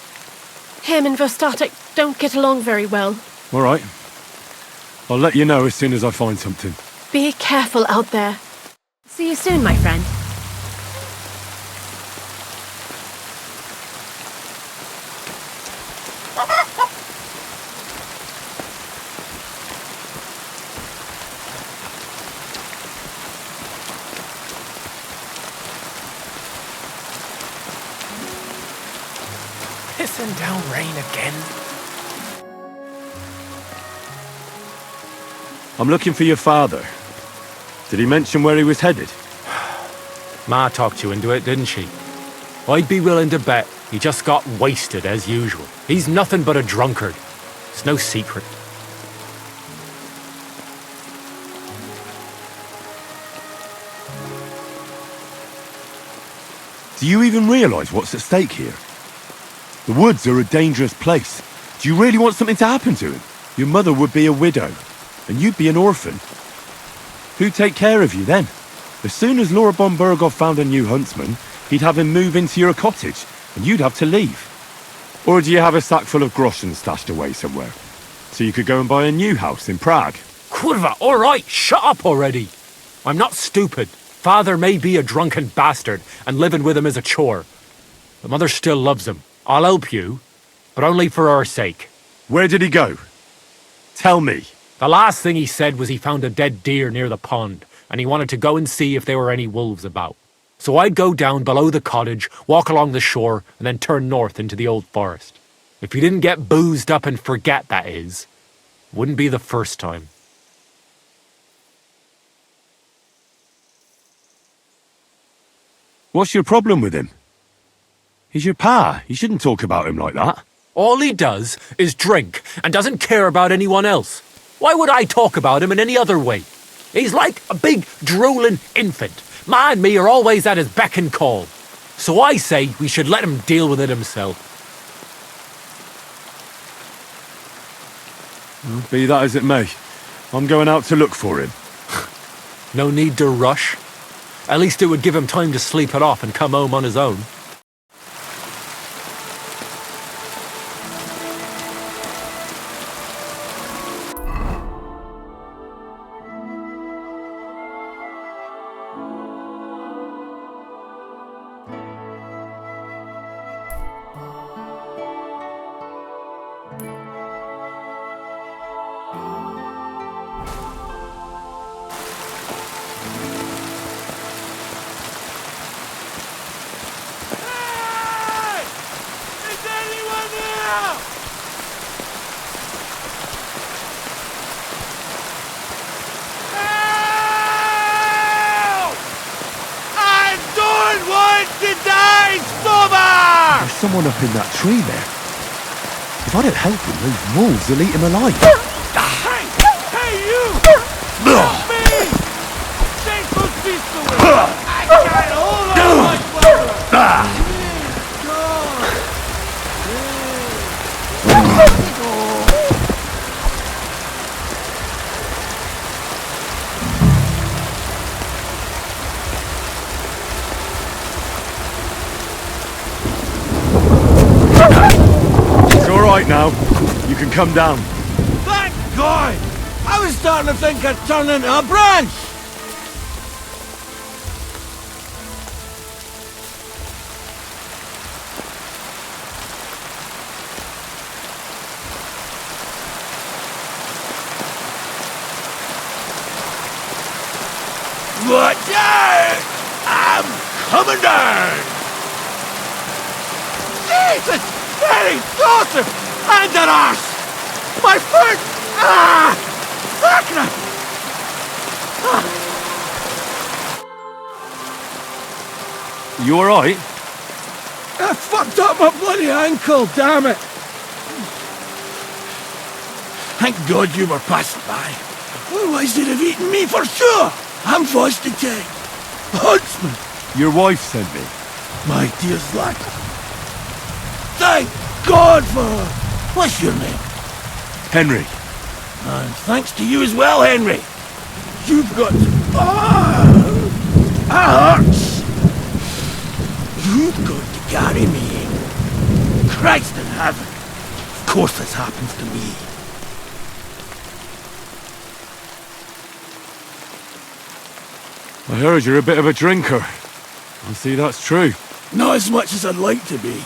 him and Vostatek don't get along very well. All right. I'll let you know as soon as I find something. Be careful out there. See you soon, my friend. Pissing down rain again. I'm looking for your father. Did he mention where he was headed? Ma talked you into it, didn't she? I'd be willing to bet he just got wasted as usual. He's nothing but a drunkard. It's no secret. Do you even realise what's at stake here? The woods are a dangerous place. Do you really want something to happen to him? Your mother would be a widow, and you'd be an orphan. Who'd take care of you then? As soon as Laura von Burgov found a new huntsman, he'd have him move into your cottage, and you'd have to leave. Or do you have a sack full of groschen stashed away somewhere? So you could go and buy a new house in Prague? Kurva, all right, shut up already. I'm not stupid. Father may be a drunken bastard, and living with him is a chore. But Mother still loves him. I'll help you, but only for our sake. Where did he go? Tell me. The last thing he said was he found a dead deer near the pond, and he wanted to go and see if there were any wolves about. So I'd go down below the cottage, walk along the shore, and then turn north into the old forest. If he didn't get boozed up and forget, that is. Wouldn't be the first time. What's your problem with him? He's your pa. You shouldn't talk about him like that. All he does is drink and doesn't care about anyone else. Why would I talk about him in any other way? He's like a big, drooling infant. Ma and me are always at his beck and call. So I say we should let him deal with it himself. Well, be that as it may, I'm going out to look for him. No need to rush. At least it would give him time to sleep it off and come home on his own. Someone up in that tree there. If I don't help him, those wolves will eat him alive. Hey, you! Help me! Take those beasts away! I can't hold on much longer! Right now, you can come down. Thank God! I was starting to think I'd turn into a branch! Watch out! I'm coming down! Jesus! Very daughter! And an arse! My foot! Ah! Fuck! You alright? I fucked up my bloody ankle, damn it! Thank God you were passing by. Otherwise they'd have eaten me for sure! I'm Foster Czech. Huntsman! Your wife sent me. My dear's lad. Thank God for her! What's your name? Henry. And thanks to you as well, Henry. You've got... that hurts! You've got to carry me in. Christ in heaven. Of course this happens to me. I heard you're a bit of a drinker. I see that's true. Not as much as I'd like to be.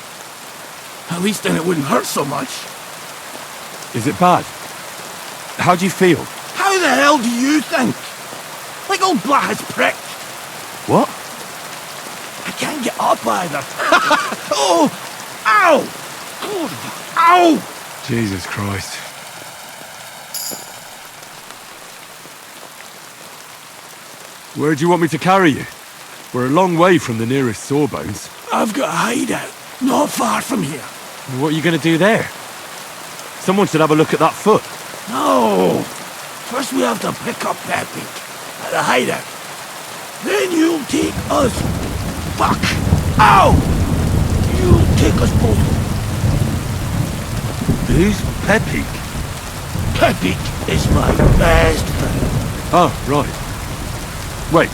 At least then it wouldn't hurt so much. Is it bad? How do you feel? How the hell do you think? Like old Black has pricked. What? I can't get up either. Oh! Ow! God. Ow! Jesus Christ. Where do you want me to carry you? We're a long way from the nearest sawbones. I've got a hideout, not far from here. What are you going to do there? Someone should have a look at that foot. No! First we have to pick up Peppy at the hideout. Then you'll take us. Fuck! Ow! You'll take us both. Who's Peppy? Peppy is my best friend. Oh, right. Wait,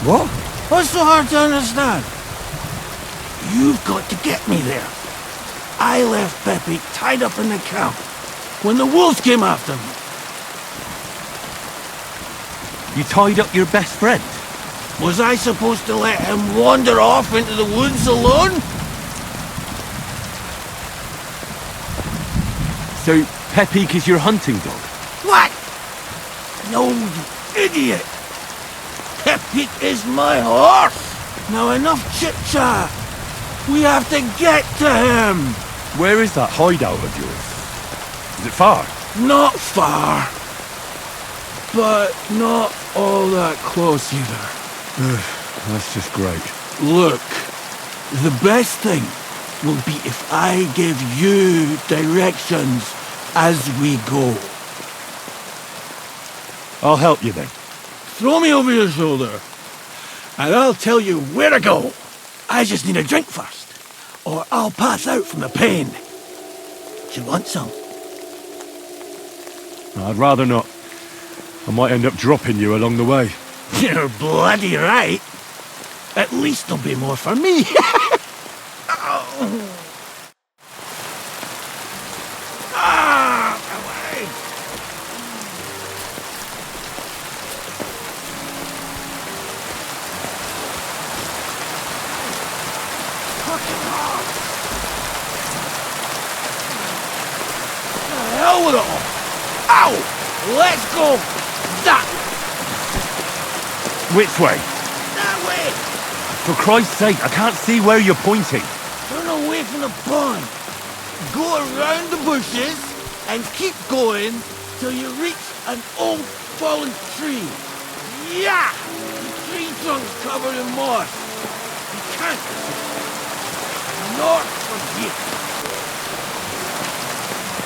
what? What's so hard to understand? You've got to get me there. I left Peppy tied up in the camp when the wolves came after me. You tied up your best friend? Was I supposed to let him wander off into the woods alone? So, Peppy is your hunting dog? What? No, you idiot! Peppy is my horse! Now enough chit-chat! We have to get to him! Where is that hideout of yours? Is it far? Not far. But not all that close either. That's just great. Look, the best thing will be if I give you directions as we go. I'll help you then. Throw me over your shoulder, and I'll tell you where to go. I just need a drink first, or I'll pass out from the pain. Do you want some? I'd rather not. I might end up dropping you along the way. You're bloody right. At least there'll be more for me. Oh. Away. The hell with it all. Ow! Let's go that Which way? that way. For Christ's sake, I can't see where you're pointing. Turn away from the pond. Go around the bushes and keep going till you reach an old fallen tree. Yeah! The tree trunk's covered in moss. You can't see. North from here.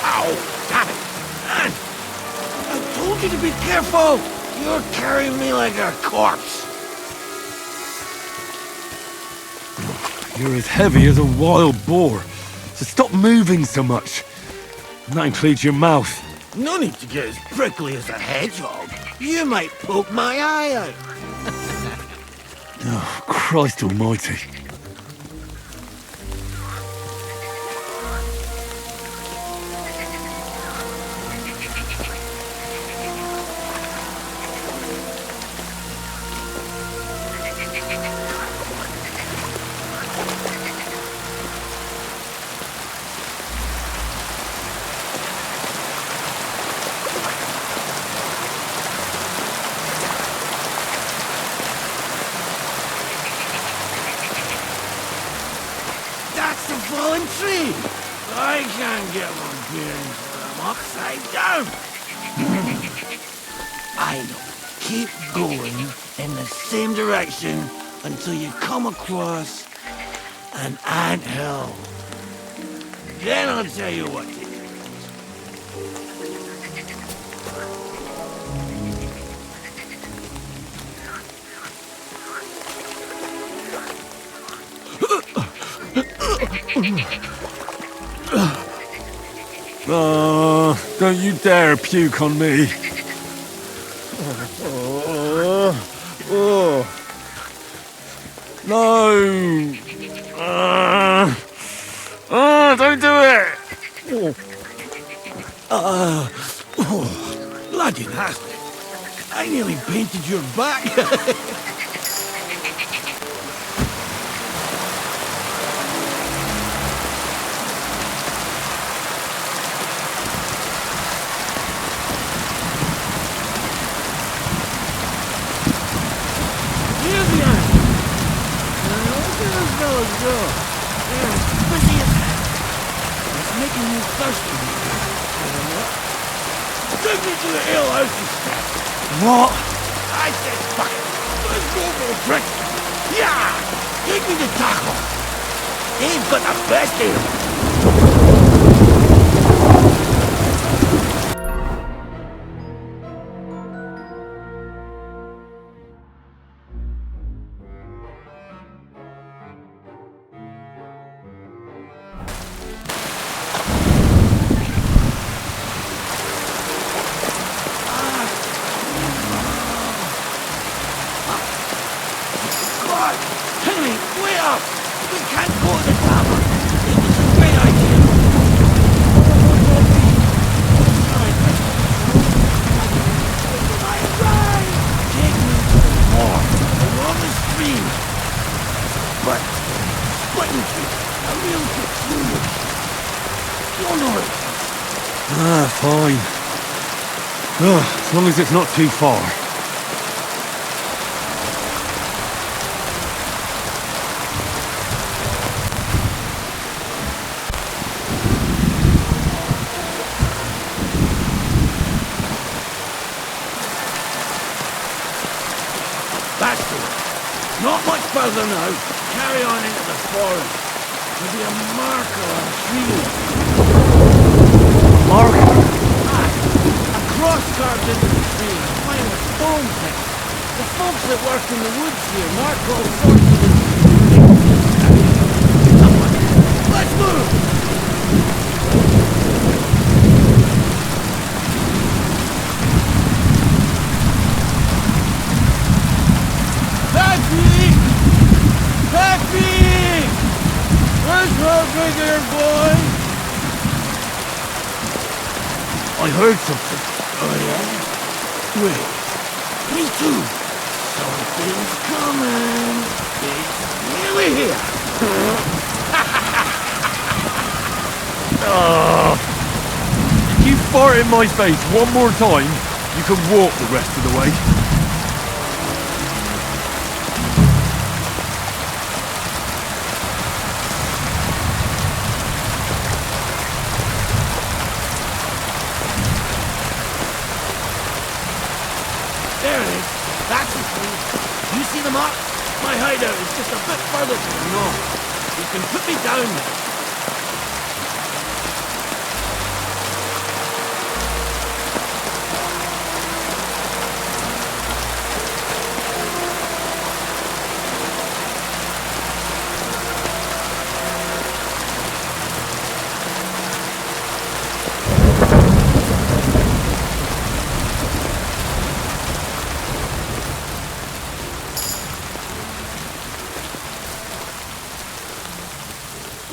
Ow! Damn it! Man! I told you to be careful! You're carrying me like a corpse. You're as heavy as a wild boar. So stop moving so much. And that includes your mouth. No need to get as prickly as a hedgehog. You might poke my eye out. Oh, Christ almighty. That's the fallen tree. I can't get my bearings when I'm upside down. I know. keep going in the same direction until you come across an anthill. Then I'll tell you what to do. Don't you dare puke on me. No! Don't do it! Bloody nasty. I nearly painted your back. What? I said fuck it. Let's go for a drink. Yeah! Take me to taco. They've got the best deal. Fine. As long as it's not too far. That's the way. Not much further now. Carry on into the forest. There'll be a marker on a tree. Marker? Cross carved into the tree and a pile of stone things. The folks that work in the woods here mark all sorts of things. Come on, let's move! Peppy! Peppy! Where's my bigger boy? I heard something. Oh, yeah? Wait. Me too. Something's coming. It's nearly here. If you fart in my face one more time, you can walk the rest of the way. There it is. That's the tree. You see the mark? My hideout is just a bit further to the north. You can put me down there.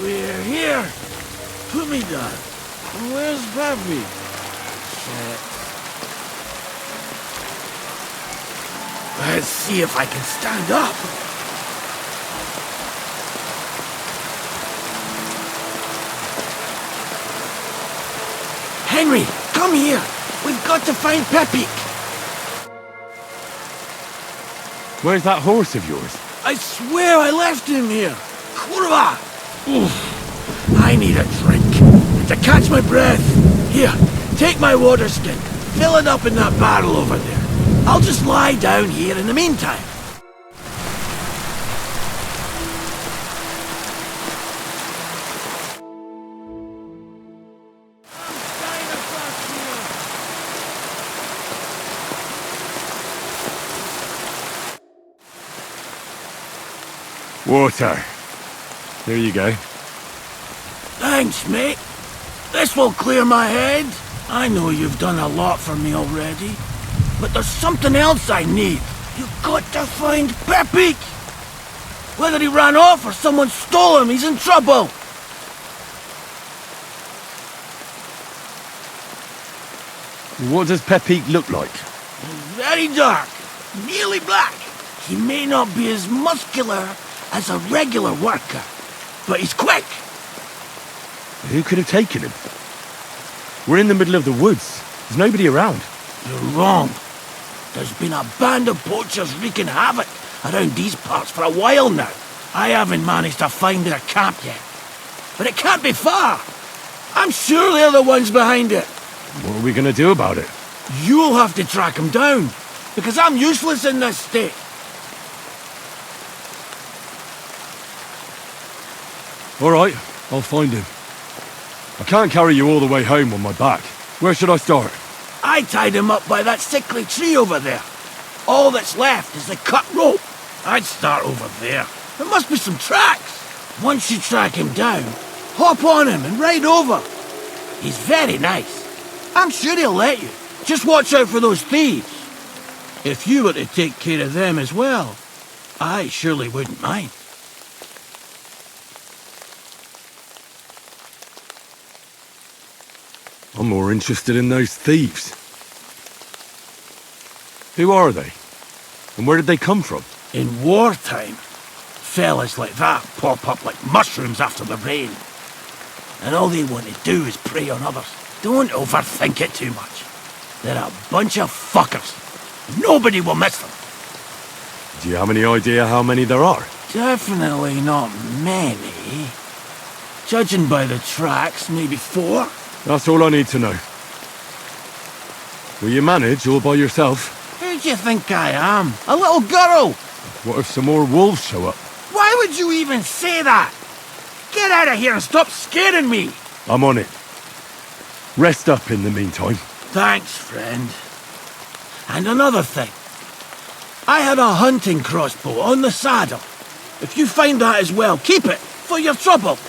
We're here! Put me down. Where's Peppy? Shit. Let's see if I can stand up. Henry, come here! We've got to find Peppy! Where's that horse of yours? I swear I left him here! Kurwa! Oof. I need a drink. And to catch my breath. Here, take my water skin. Fill it up in that barrel over there. I'll just lie down here in the meantime. Water. Here you go. Thanks, mate. This will clear my head. I know you've done a lot for me already, but there's something else I need. You've got to find Pepik. Whether he ran off or someone stole him, he's in trouble. What does Pepik look like? Very dark, nearly black. He may not be as muscular as a regular worker, but he's quick. Who could have taken him? We're in the middle of the woods. There's nobody around. You're wrong. There's been a band of poachers wreaking havoc around these parts for a while now. I haven't managed to find their camp yet, but it can't be far. I'm sure they're the ones behind it. What are we going to do about it? You'll have to track them down, because I'm useless in this state. All right, I'll find him. I can't carry you all the way home on my back. Where should I start? I tied him up by that sickly tree over there. All that's left is the cut rope. I'd start over there. There must be some tracks. Once you track him down, hop on him and ride over. He's very nice. I'm sure he'll let you. Just watch out for those thieves. If you were to take care of them as well, I surely wouldn't mind. I'm more interested in those thieves. Who are they? And where did they come from? In wartime, fellas like that pop up like mushrooms after the rain. And all they want to do is prey on others. Don't overthink it too much. They're a bunch of fuckers. Nobody will miss them. Do you have any idea how many there are? Definitely not many. Judging by the tracks, maybe 4. That's all I need to know. Will you manage all by yourself? Who do you think I am? A little girl? What if some more wolves show up? Why would you even say that? Get out of here and stop scaring me! I'm on it. Rest up in the meantime. Thanks, friend. And another thing. I had a hunting crossbow on the saddle. If you find that as well, keep it, for your trouble.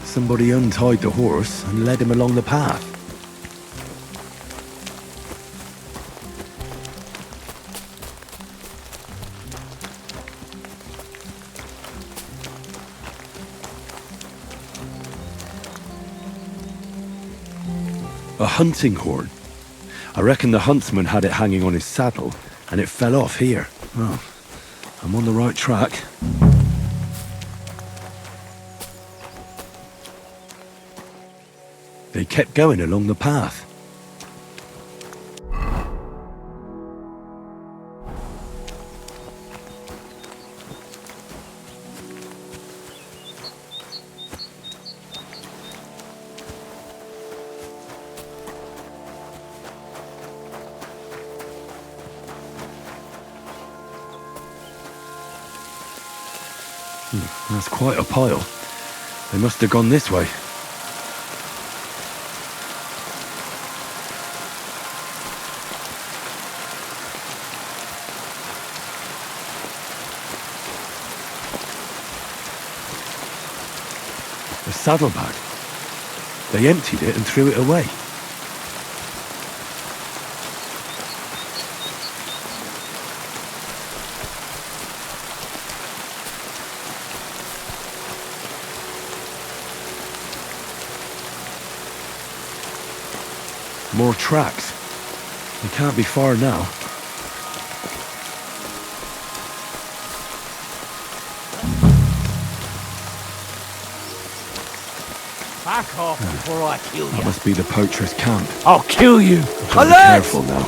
Somebody untied the horse and led him along the path. A hunting horn. I reckon the huntsman had it hanging on his saddle, and it fell off here. Oh, I'm on the right track. They kept going along the path. That's quite a pile. They must have gone this way. The saddlebag. They emptied it and threw it away. More tracks. They can't be far now. Back off before I kill That you. must be the poacher's camp. I'll kill you. Gotta be careful now.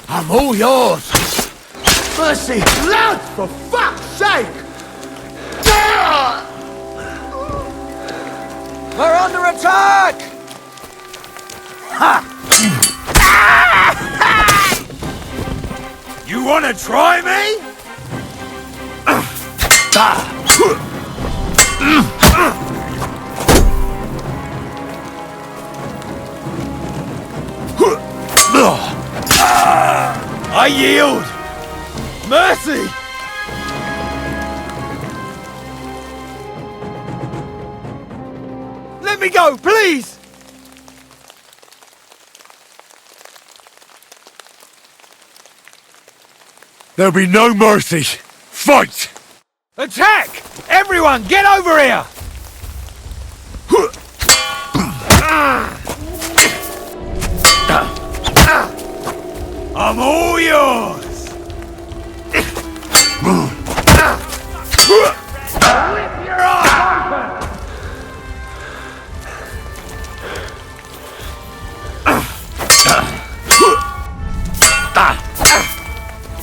I'm all yours. Mercy, lad, for fuck's sake! We're under attack! You wanna try me? I yield! Mercy! Let me go, please! There'll be no mercy. Fight! Attack! Everyone, get over here! I'm all yours! Rip your eyes open!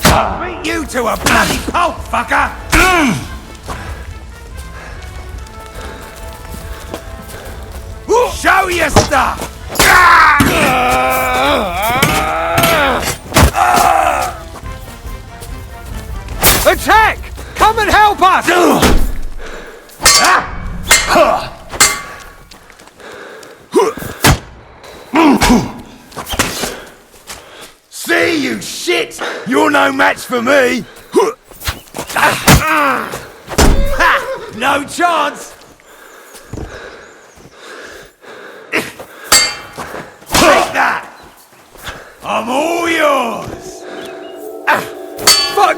I'll beat you to a bloody pulp, fucker! Show your stuff! Attack! Come and help us! See, you shit! You're no match for me! No chance! Take that! I'm all yours! Fuck!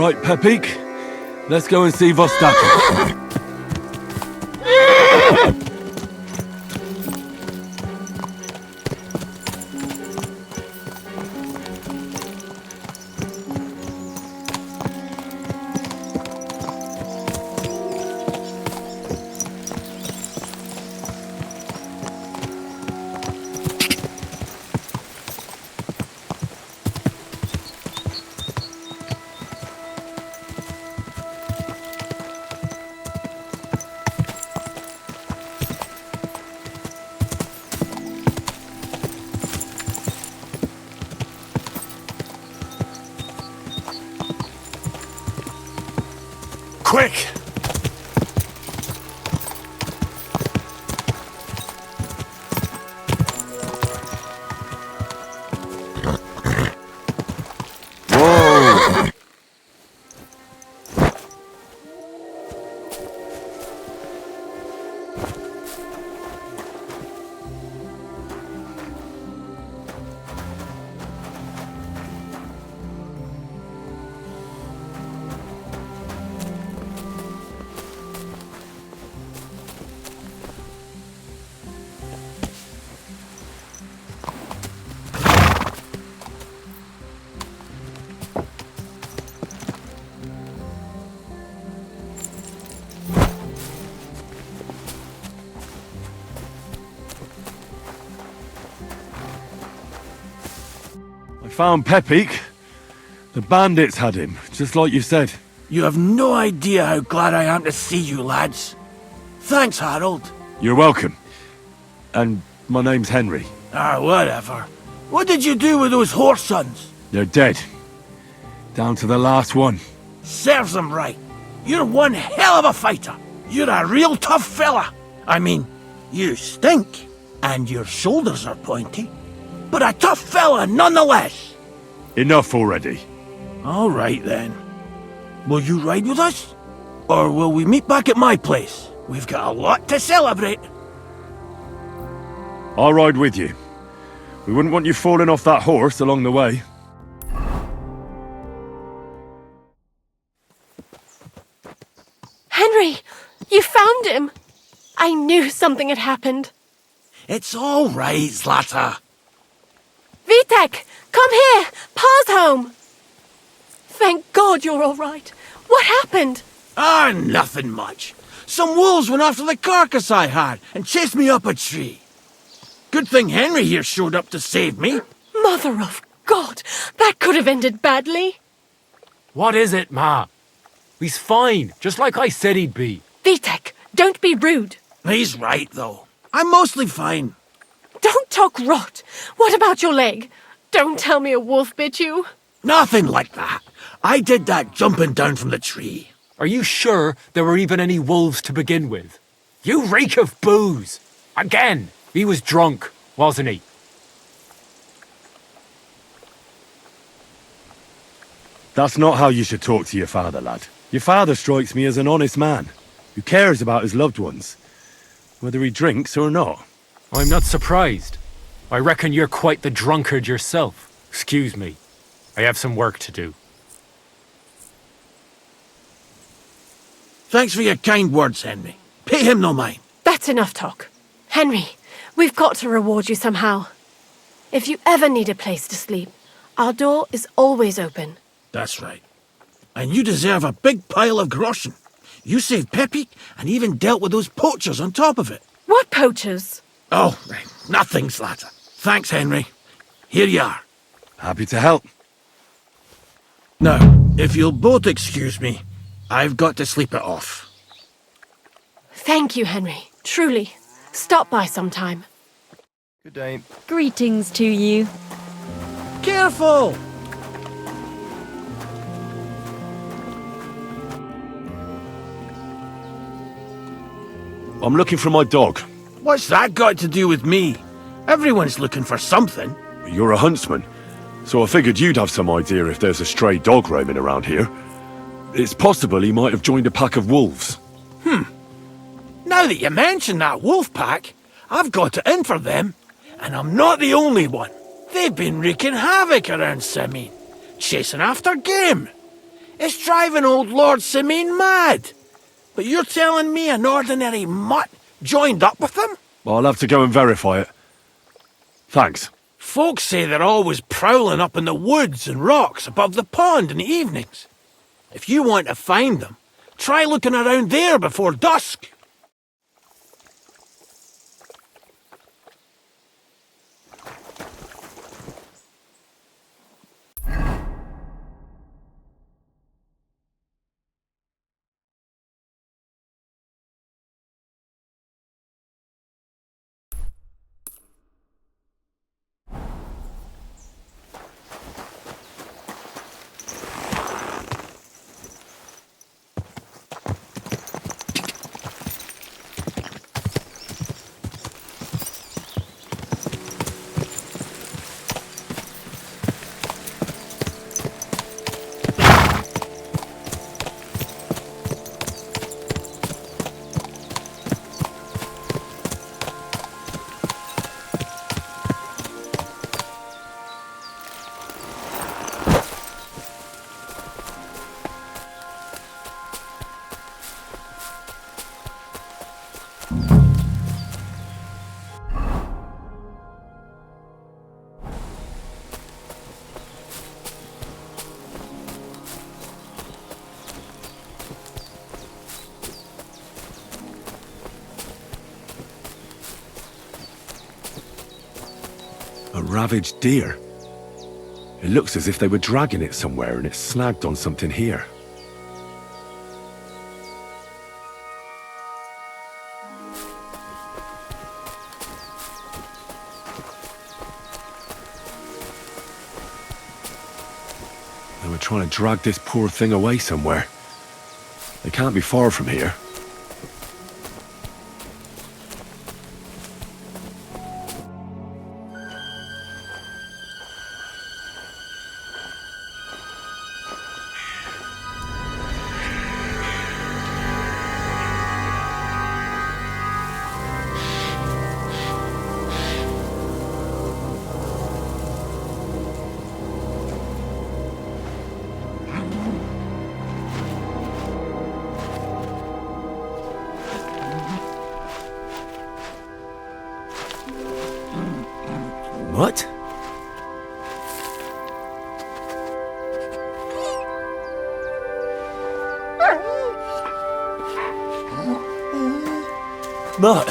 right, Pepik. Let's go and see Vostaka. Quick! Found Pepik. The bandits had him, just like you said. You have no idea how glad I am to see you, lads. Thanks, Harold. You're welcome. And my name's Henry. Whatever. What did you do with those horse sons? They're dead. Down to the last one. Serves them right. You're one hell of a fighter. You're a real tough fella. I mean, you stink, and your shoulders are pointy. But a tough fella nonetheless. Enough already. All right then. Will you ride with us? Or will we meet back at my place? We've got a lot to celebrate. I'll ride with you. We wouldn't want you falling off that horse along the way. Henry, you found him. I knew something had happened. It's all right, Zlata. Vitek, come here. Pa's home. Thank God you're all right. What happened? Nothing much. Some wolves went after the carcass I had and chased me up a tree. Good thing Henry here showed up to save me. Mother of God, that could have ended badly. What is it, Ma? He's fine, just like I said he'd be. Vitek, don't be rude. He's right, though. I'm mostly fine. Don't talk rot. What about your leg? Don't tell me a wolf bit you. Nothing like that. I did that jumping down from the tree. Are you sure there were even any wolves to begin with? You reek of booze! Again! He was drunk, wasn't he? That's not how you should talk to your father, lad. Your father strikes me as an honest man, who cares about his loved ones, whether he drinks or not. I'm not surprised. I reckon you're quite the drunkard yourself. Excuse me. I have some work to do. Thanks for your kind words, Henry. Pay him no mind. That's enough talk. Henry, we've got to reward you somehow. If you ever need a place to sleep, our door is always open. That's right. And you deserve a big pile of groschen. You saved Pepik and even dealt with those poachers on top of it. What poachers? Oh, nothing, Zlata. Thanks, Henry. Here you are. Happy to help. Now, if you'll both excuse me, I've got to sleep it off. Thank you, Henry. Truly. Stop by sometime. Good day. Greetings to you. Careful! I'm looking for my dog. What's that got to do with me? Everyone's looking for something. You're a huntsman, so I figured you'd have some idea if there's a stray dog roaming around here. It's possible he might have joined a pack of wolves. Now that you mention that wolf pack, I've got it in for them. And I'm not the only one. They've been wreaking havoc around Semine, chasing after game. It's driving old Lord Simeon mad. But you're telling me an ordinary mutt joined up with them? I'll have to go and verify it. Thanks. Folks say they're always prowling up in the woods and rocks above the pond in the evenings. If you want to find them, try looking around there before dusk. A ravaged deer. It looks as if they were dragging it somewhere and it snagged on something here. They were trying to drag this poor thing away somewhere. They can't be far from here. What? Mutt!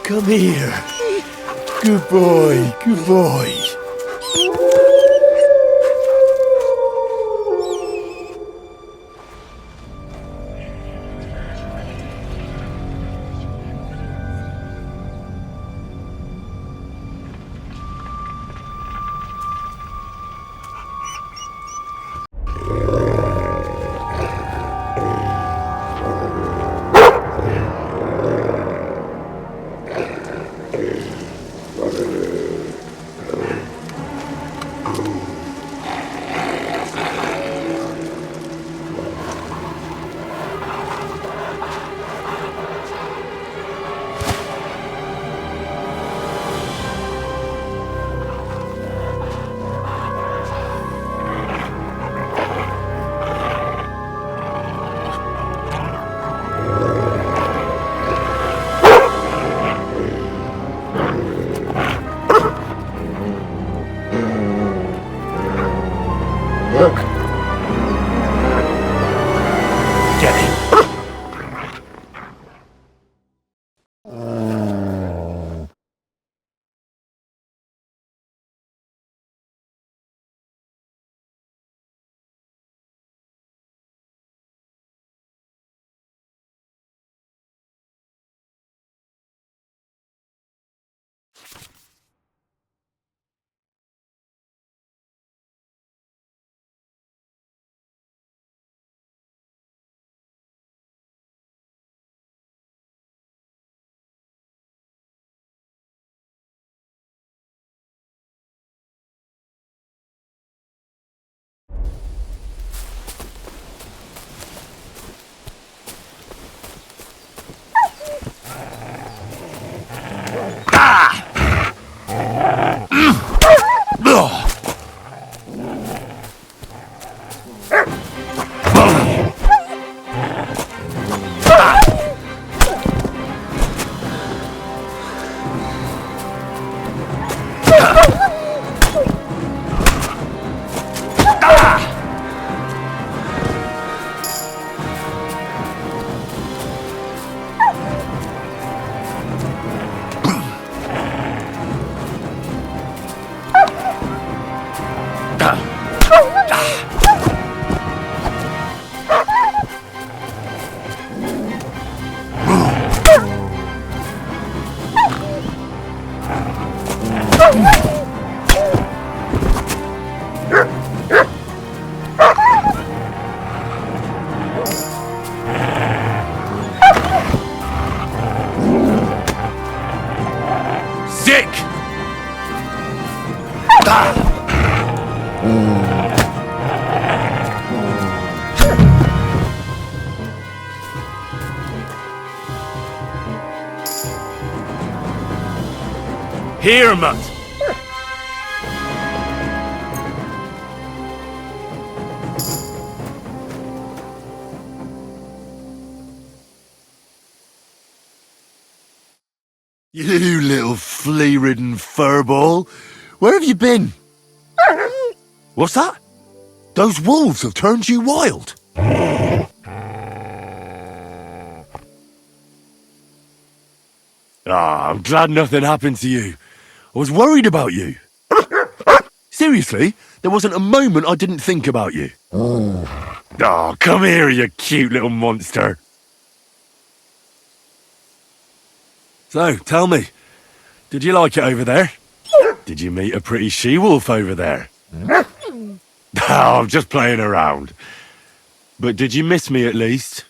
Come here. Good boy, good boy. Here, Mutt! You little flea-ridden furball. Where have you been? What's that? Those wolves have turned you wild. I'm glad nothing happened to you. I was worried about you. Seriously, there wasn't a moment I didn't think about you. Come here, you cute little monster. So, tell me, did you like it over there? Did you meet a pretty she-wolf over there? I'm just playing around. But did you miss me at least?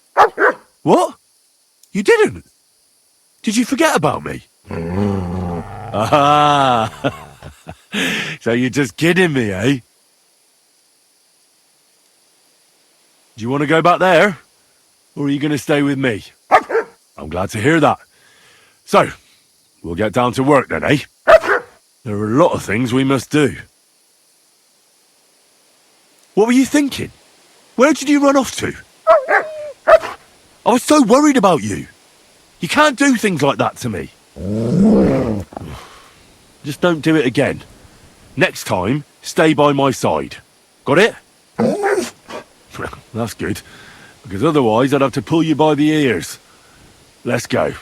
What? You didn't? Did you forget about me? Ah! So you're just kidding me, eh? Do you want to go back there? Or are you going to stay with me? I'm glad to hear that. So, we'll get down to work then, eh? There are a lot of things we must do. What were you thinking? Where did you run off to? I was so worried about you. You can't do things like that to me. Just don't do it again. Next time, stay by my side. Got it? That's good. Because otherwise I'd have to pull you by the ears. Let's go.